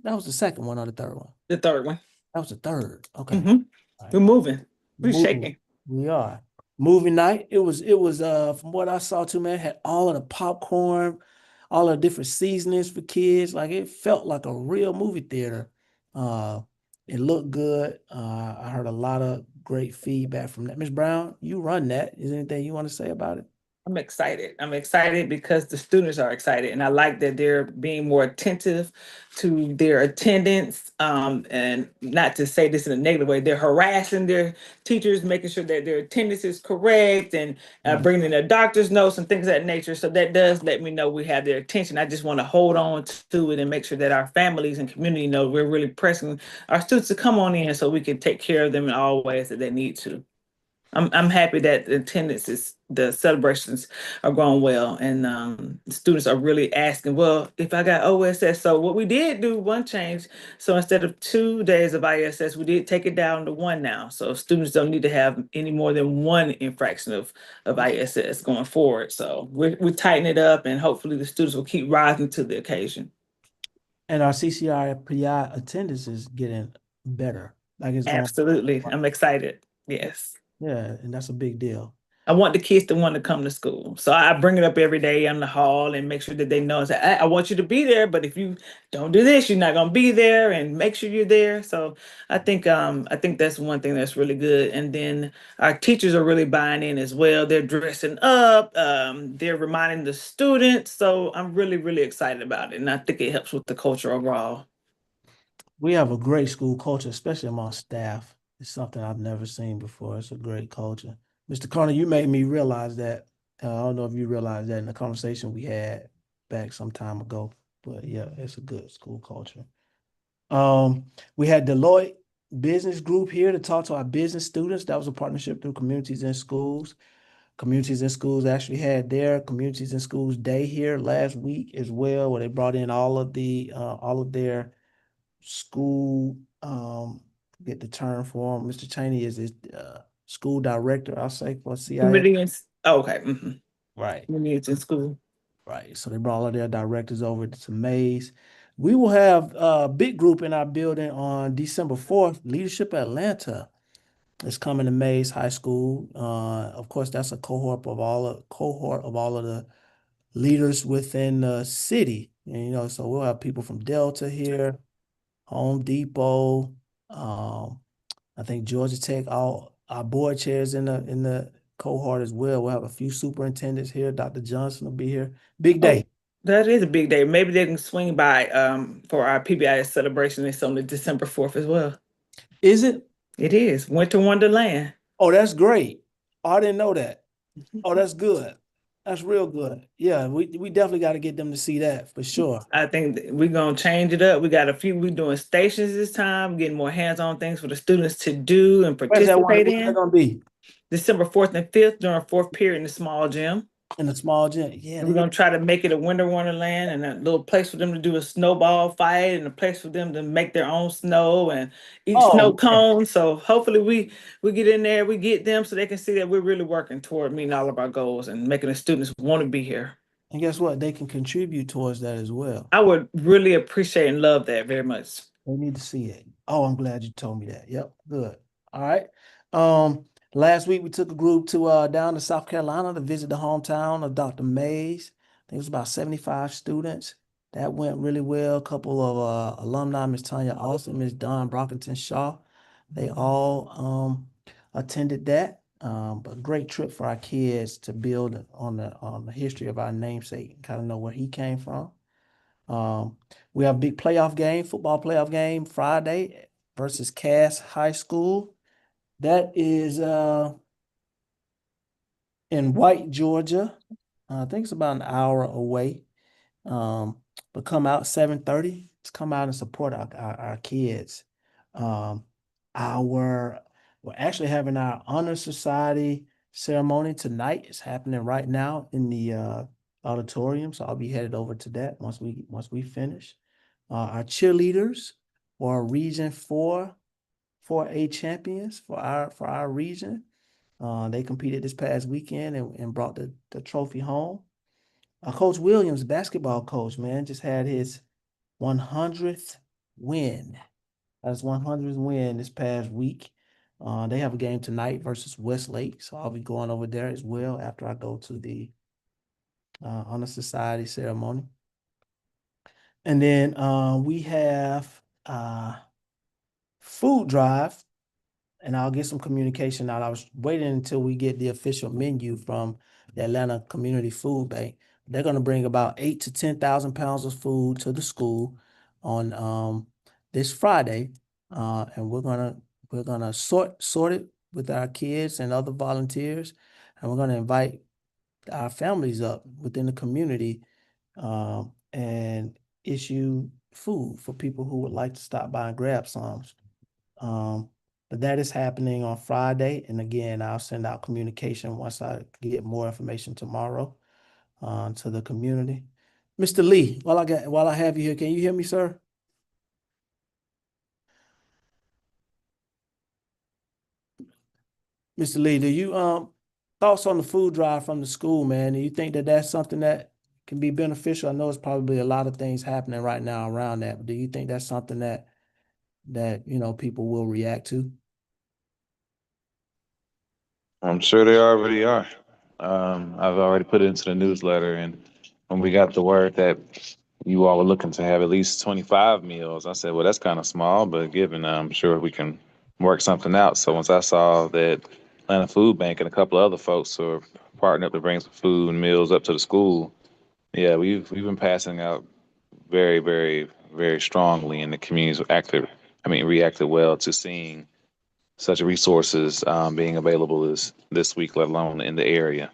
That was the second one or the third one? The third one. That was the third. Okay. Mhm. All right. We're moving. We're Movie. shaking. We are. Movie night. It was from what I saw too, man, had all of the popcorn, all of the different seasonings for kids. Like it felt like a real movie theater. It looked good. I heard a lot of great feedback from that. Ms. Brown, you run that. Is there anything you want to say about it? I'm excited. I'm excited because the students are excited, and I like that they're being more attentive to their attendance. And not to say this in a negative way, they're harassing their teachers, making sure that their attendance is correct, and bringing in their doctor's notes and things of that nature. So that does let me know we have their attention. I just want to hold on to it and make sure that our families and community know we're really pressing our students to come on in so we can take care of them in all ways that they need to. I'm happy that the celebrations are going well, and the students are really asking, well, if I got OSS. So what we did do one change. So instead of 2 days of ISS, we did take it down to 1 now. So students don't need to have any more than 1 infraction of ISS going forward. So we're tightening it up, and hopefully the students will keep rising to the occasion. And our CCRPI attendance is getting better. Like it's going. Absolutely, I'm excited. Yes. Yeah, and that's a big deal. I want the kids to want to come to school. So I bring it up every day in the hall and make sure that they know, I want you to be there, but if you don't do this, you're not going to be there, and make sure you're there. So I think that's one thing that's really good. And then our teachers are really buying in as well. They're dressing up, they're reminding the students. So I'm really, really excited about it. And I think it helps with the culture overall. We have a great school culture, especially among staff. It's something I've never seen before. It's a great culture. Mr. Carter, you made me realize that. I don't know if you realized that in the conversation we had back some time ago, but yeah, it's a good school culture. We had Deloitte Business Group here to talk to our business students. That was a partnership through Communities in Schools. Communities in Schools actually had their Communities in Schools Day here last week as well, where they brought in all of their school, get the term for them. Mr. Cheney is school director, I'll say, for CIS. Committee and, okay. Right. Committees in school. Right. So they brought all of their directors over to Mays. We will have a big group in our building on December 4th. Leadership Atlanta is coming to Mays High School. Of course, that's a cohort of all of the leaders within the city. And, you know, so we'll have people from Delta here, Home Depot, I think Georgia Tech, all our board chairs in the cohort as well. We'll have a few superintendents here. Dr. Johnson will be here. Big day. That is a big day. Maybe they can swing by for our PBIS celebration. It's on the December 4th as well. Is it? It is Winter Wonderland. Oh, that's great. Oh, I didn't know that. Oh, that's good. That's real good. Yeah, we definitely got to get them to see that for sure. I think we're gonna change it up. We got a few. We're doing stations this time, getting more hands-on things for the students to do and Where's that one? participate Where's that in. gonna be? December 4th and 5th during fourth period in the small gym. In the small gym. Yeah. And we're gonna try to make it a Winter Wonderland and a little place for them to do a snowball fight and a place for them to make their own snow and eat snow man. cones. So hopefully we get in there, we get them so they can see that we're really working toward meeting all of our goals and making the students want to be here. And guess what? They can contribute towards that as well. I would really appreciate and love that very much. They need to see it. Oh, I'm glad you told me that. Yep, good. All right. Last week we took a group to down to South Carolina to visit the hometown of Dr. Mays. I think it was about 75 students. That went really well. A couple of alumni, Miss Tanya Austin, Miss Dawn Brockington Shaw. They all attended that. But great trip for our kids to build on the history of our namesake and kind of know where he came from. We have a big football playoff game Friday versus Cass High School. That is in White, Georgia. I think it's about an hour away. But come out 7:30. Let's come out and support our kids. We're actually having our honor society ceremony tonight. It's happening right now in the auditorium. So I'll be headed over to that once we finish. Our cheerleaders or Region 4A champions for our region. They competed this past weekend and brought the trophy home. Coach Williams, basketball coach, man, just had his 100th win. That's 100th win this past week. They have a game tonight versus Westlake, so I'll be going over there as well after I go to the honor society ceremony. And then we have food drive, and I'll get some communication out. I was waiting until we get the official menu from the Atlanta Community Food Bank. They're going to bring about 8,000 to 10,000 pounds of food to the school on this Friday, and we're gonna sort it with our kids and other volunteers, and we're gonna invite our families up within the community and issue food for people who would like to stop by and grab some. But that is happening on Friday, and again, I'll send out communication once I get more information tomorrow to the community. Mr. Lee, while I have you here, can you hear me, sir? Mr. Lee, do you thoughts on the food drive from the school, man? Do you think that that's something that can be beneficial? I know it's probably a lot of things happening right now around that, but do you think that's something that people will react to? I'm sure they already are. I've already put it into the newsletter, and when we got the word that you all were looking to have at least 25 meals, I said, well, that's kind of small, but given, I'm sure we can work something out. So once I saw that Atlanta Food Bank and a couple of other folks are partnering up to bring some food and meals up to the school, yeah, we've been passing out very, very, very strongly, and the community's reacted well to seeing such resources being available this week, let alone in the area.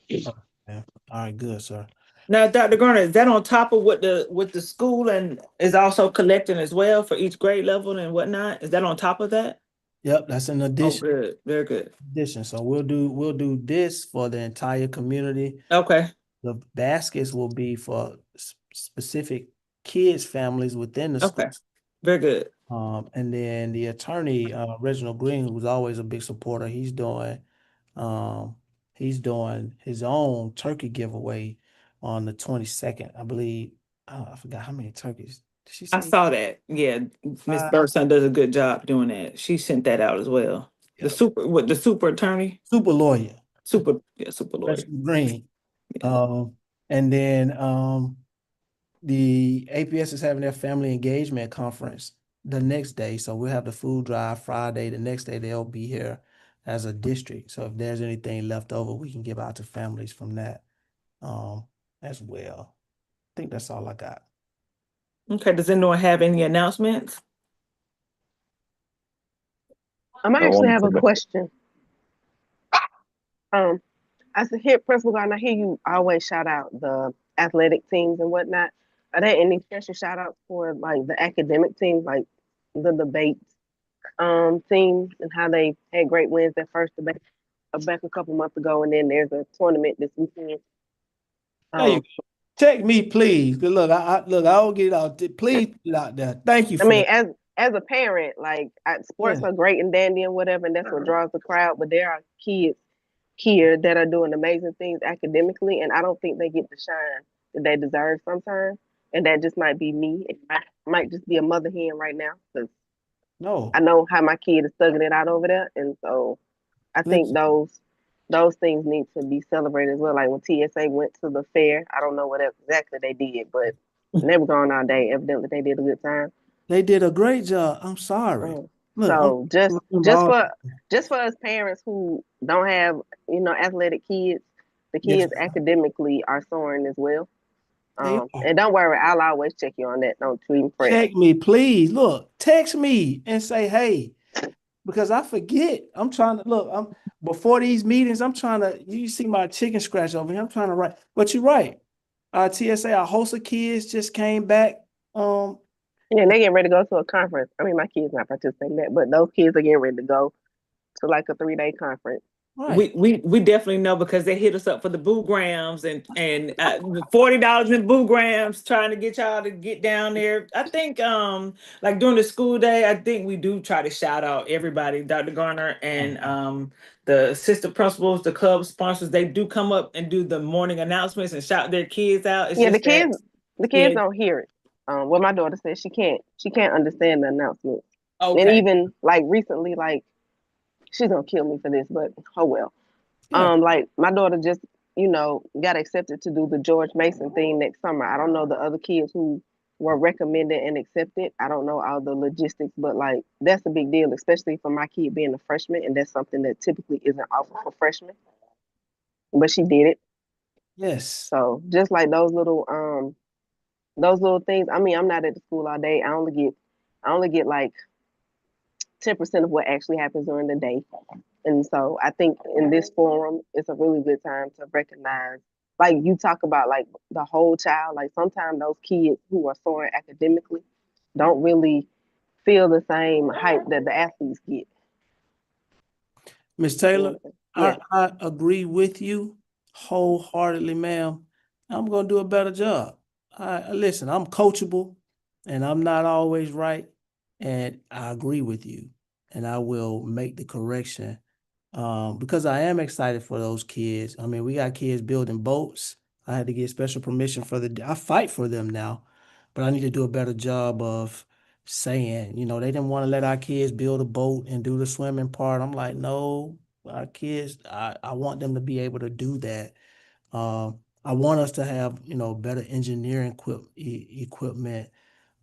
Yeah. All right, good, sir. Now, Dr. Garner, is that on top of what the school and is also collecting as well for each grade level and whatnot? Is that on top of that? Yep, that's an Oh, addition. good, very good. So we'll do this for the entire community. Okay, The baskets will be for specific kids' families within the school. okay, very good. And then the attorney, Reginald Green, who's always a big supporter, um, he's doing his own turkey giveaway on the 22nd, I believe. I forgot how many turkeys. Did she I say? saw that. Yeah, Miss Five? Burson does a good job doing that. She sent that out as well. The Yep. super attorney, Super lawyer, super lawyer. Reginald Green. Yeah. And then the APS is having their family engagement conference the next day. So we'll have the food drive Friday. The next day they'll be here as a district. So if there's anything left over, we can give out to families from that as well. I think that's all I got. Okay, does anyone have any announcements? I I actually wanted have a to, question. I said, here, Principal Gardner, I hear you always shout out the athletic teams and whatnot. Are there any special shout outs for like the academic teams, like the debate teams and how they had great wins their first debate back a couple months ago, and then there's a tournament this weekend. There you go. Check me, please. 'Cause look, I don't get it out. Please put it out there. Thank you I for mean, that. as a parent, like sports Yeah. are great and dandy and whatever, and that's what draws the crowd. But there are kids here that are doing amazing things academically, and I don't think they get the shine that they deserve sometimes. And that just might be me. It might just be a mother hen right now, because No. I know how my kid is thugging it out over there, and so I think Listen. those things need to be celebrated as well. Like when TSA went to the fair, I don't know what exactly they did, but they were gone all day. Evidently, they did a good time. They did a great job. I'm sorry. Look, So I'm just for us parents who don't have athletic kids, the yes, kids academically are soaring as well. they are. And don't worry, I'll always check you on that. Don't you even fret. Check me, please. Look, text me and say, hey, because I forget. I'm trying to look. Before these meetings, I'm trying to. You see my chicken scratch over here. I'm trying to write. But you're right. TSA, our host of kids just came back. Yeah, they getting ready to go to a conference. I mean, my kids not participating in that, but those kids are getting ready to go to like a 3-day conference. Right. We definitely know because they hit us up for the boograms and $40 in boograms trying to get y'all to get down there. I think like during the school day, I think we do try to shout out everybody, Dr. Garner and the assistant principals, the club sponsors. They do come up and do the morning announcements and shout their kids out. It's Yeah, just that the kids don't hear it. What my daughter said, she can't understand the announcements. And okay. even like recently, like she's gonna kill me for this, but oh well. Yeah. Like my daughter just, got accepted to do the George Mason thing next summer. I don't know the other kids who were recommended and accepted. I don't know all the logistics, but like that's a big deal, especially for my kid being a freshman, and that's something that typically isn't offered for freshmen. But she did it. Yes. So just like those little things. I mean, I'm not at the school all day. I only get like 10% of what actually happens during the day. And so I think in this forum, it's a really good time to recognize, like you talk about like the whole child, like sometimes those kids who are soaring academically don't really feel the same hype that the athletes get. Ms. Taylor, Yeah. I agree with you wholeheartedly, ma'am. I'm gonna do a better job. Listen, I'm coachable and I'm not always right. And I agree with you. And I will make the correction. Because I am excited for those kids. I mean, we got kids building boats. I had to get special permission I fight for them now, but I need to do a better job of saying, they didn't want to let our kids build a boat and do the swimming part. I'm like, no, our kids, I want them to be able to do that. I want us to have, better engineering equipment.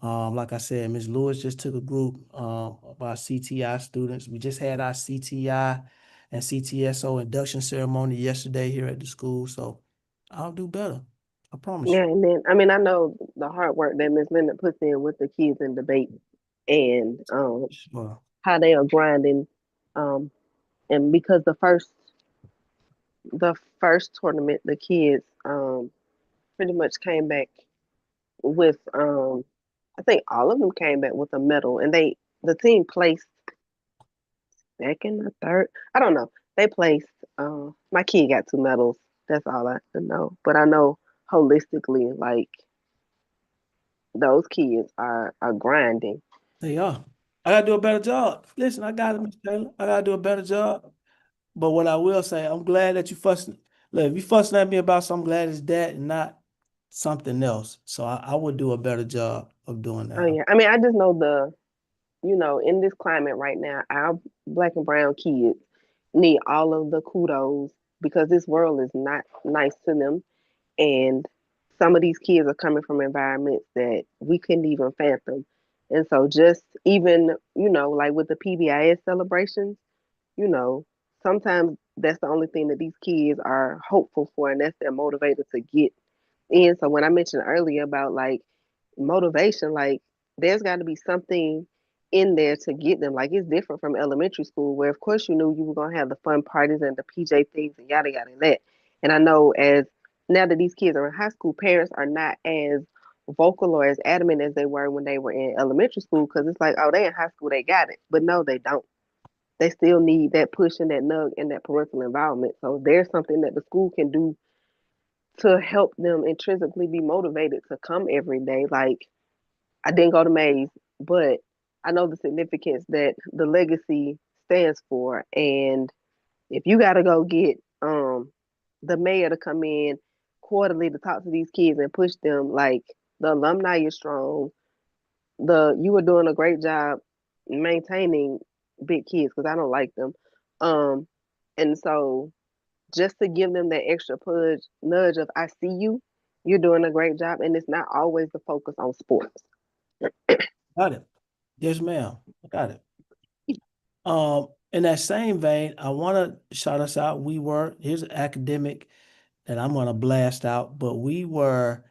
Like I said, Ms. Lewis just took a group of our CTI students. We just had our CTI and CTSO induction ceremony yesterday here at the school. So I'll do better. I promise Yeah, you. and then I mean I know the hard work that Ms. Linda puts in with the kids in debate and Sure. how they are grinding. And because the first tournament, the kids pretty much came back with I think all of them came back with a medal, and the team placed second or third. I don't know. They placed. My kid got 2 medals. That's all I know. But I know holistically, like those kids are grinding. They are. I gotta do a better job. Listen, I got it, Miss Taylor. I gotta do a better job. But what I will say, I'm glad that you fussing. Look, if you fussing at me about something, I'm glad it's that and not something else. So I would do a better job of doing Oh that. yeah, I mean, I just know in this climate right now, our black and brown kids need all of the kudos because this world is not nice to them. And some of these kids are coming from environments that we couldn't even fathom. And so just even, like with the PBIS celebrations, you know, sometimes that's the only thing that these kids are hopeful for, and that's their motivator to get in. So when I mentioned earlier about like motivation, like there's got to be something in there to get them. Like it's different from elementary school, where of course you knew you were gonna have the fun parties and the PJ things and yada yada and that. And I know as now that these kids are in high school, parents are not as vocal or as adamant as they were when they were in elementary school because it's like, oh, they in high school, they got it. But no, they don't. They still need that push and that nug and that parental involvement. So there's something that the school can do to help them intrinsically be motivated to come every day. Like I didn't go to Mays, but I know the significance that the legacy stands for. And if you got to go get the mayor to come in quarterly to talk to these kids and push them, like the alumni is strong. You were doing a great job maintaining big kids because I don't like them. Um, and so just to give them that extra nudge of I see you, you're doing a great job, and it's not always the focus on sports. Got it. Yes, ma'am. I got it. In that same vein, I want to shout us out. Here's an academic that I'm going to blast out, but we were,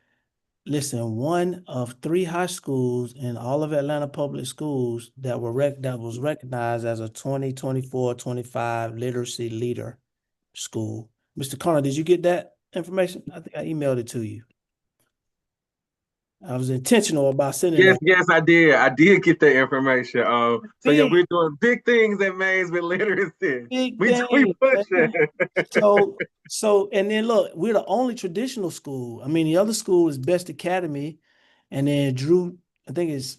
listen, one of 3 high schools in all of Atlanta public schools that was recognized as a 2024-25 literacy leader school. Mr. Connor, did you get that information? I think I emailed it to you. I was intentional about sending Yes, that. yes, I did. I did get the information. So yeah, Big, we're doing big things at Mays with literacy. big We thing, pushing. man. And then look, we're the only traditional school. I mean, the other school is Best Academy, and then Drew, I think it's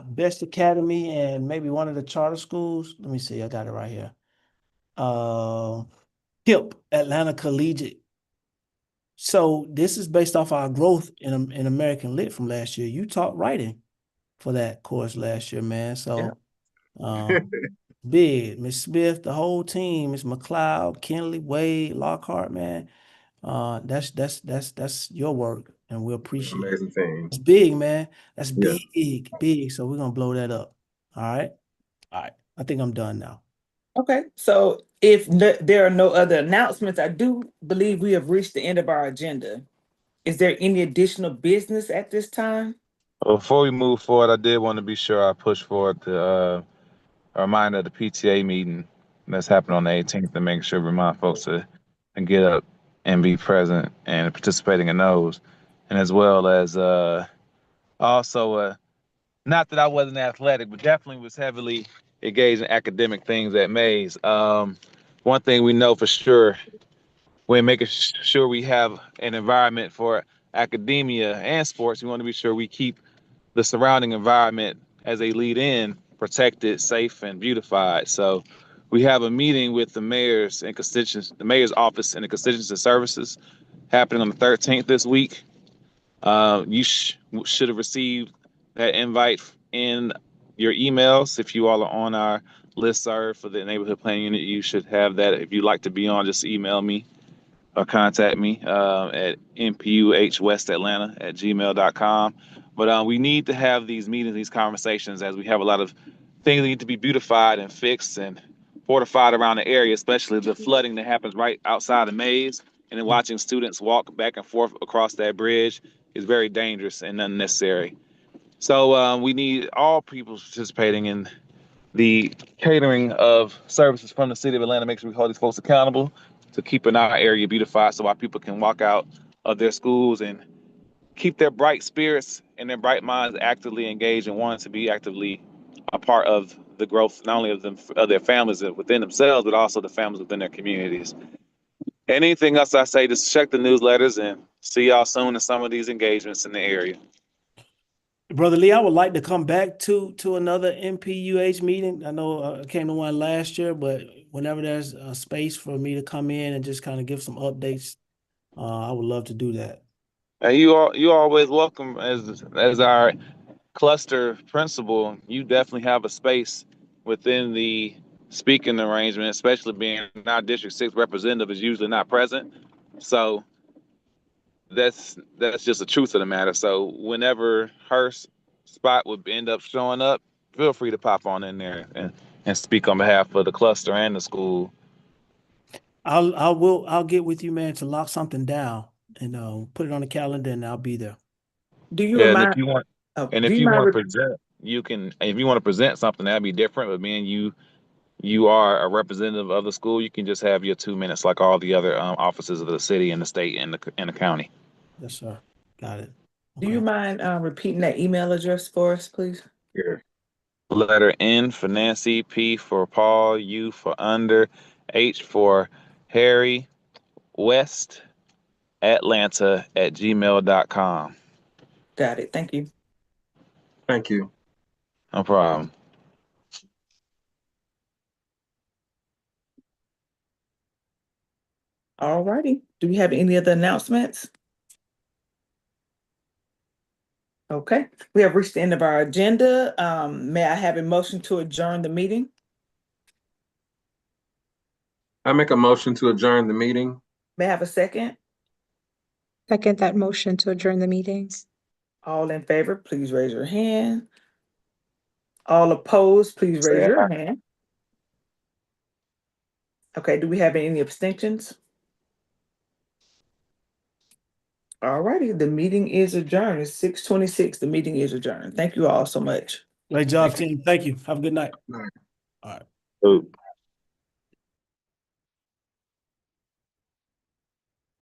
Best Academy and maybe one of the charter schools. Let me see, I got it right here. HIP, Atlanta Collegiate. So this is based off our growth in American Lit from last year. You taught writing for that course last year, man. So big. Miss Smith, the whole team, Miss McLeod, Kenley, Wade, Lockhart, man. That's your work, and we appreciate it. Amazing team. It's big, man. That's Yeah. big. So we're gonna blow that up. All right. I think I'm done now. Okay, so if there are no other announcements, I do believe we have reached the end of our agenda. Is there any additional business at this time? Before we move forward, I did want to be sure I push forward a reminder of the PTA meeting that's happening on the 18th to make sure we remind folks to get up and be present and participating in those. And as well as also, not that I wasn't athletic, but definitely was heavily engaged in academic things at Mays. One thing we know for sure, we're making sure we have an environment for academia and sports. We want to be sure we keep the surrounding environment as they lead in protected, safe, and beautified. So we have a meeting with the mayors and constituents, the mayor's office and the constituency services happening on the 13th this week. You should have received that invite in your emails. If you all are on our listserv for the neighborhood planning unit, you should have that. If you'd like to be on, just email me or contact me at npuhwestatlanta@gmail.com. But we need to have these meetings, these conversations, as we have a lot of things that need to be beautified and fixed and fortified around the area, especially the flooding that happens right outside the maze. And then watching students walk back and forth across that bridge is very dangerous and unnecessary. So we need all people participating in the catering of services from the city of Atlanta. Make sure we hold these folks accountable to keeping our area beautified so our people can walk out of their schools and keep their bright spirits and their bright minds actively engaged and wanting to be actively a part of the growth, not only of their families within themselves, but also the families within their communities. Anything else I say, just check the newsletters and see y'all soon in some of these engagements in the area. Brother Lee, I would like to come back to another MPUH meeting. I know I came to one last year, but whenever there's a space for me to come in and just kind of give some updates, I would love to do that. And you always welcome as our cluster principal. You definitely have a space within the speaking arrangement, especially being our District 6 representative is usually not present. So that's just the truth of the matter. So whenever her spot would end up showing up, feel free to pop on in there and speak on behalf of the cluster and the school. I'll get with you, man, to lock something down and put it on the calendar, and I'll be there. Do you Yeah, and remind? if you want, Oh, and do if you you mind? want to present, you can. If you want to present something, that'd be different. But being you are a representative of the school, you can just have your 2 minutes like all the other offices of the city and the state and the county. Yes, sir. Got it. Do you mind repeating that email address for us, please? Here. Letter N for Nancy, P for Paul, U for under, H for Harry, West, Atlanta@gmail.com. Got it. Thank you. Thank you. No problem. All righty. Do we have any other announcements? Okay, we have reached the end of our agenda. May I have a motion to adjourn the meeting? I make a motion to adjourn the meeting. May I have a second? Second that motion to adjourn the meetings. All in favor, please raise your hand. All opposed, please raise your hand. Okay, do we have any abstentions? All righty, the meeting is adjourned. It's 6:26. The meeting is adjourned. Thank you all so much. Great job, team. Thank you. Have a good night. Night. All right. Oh.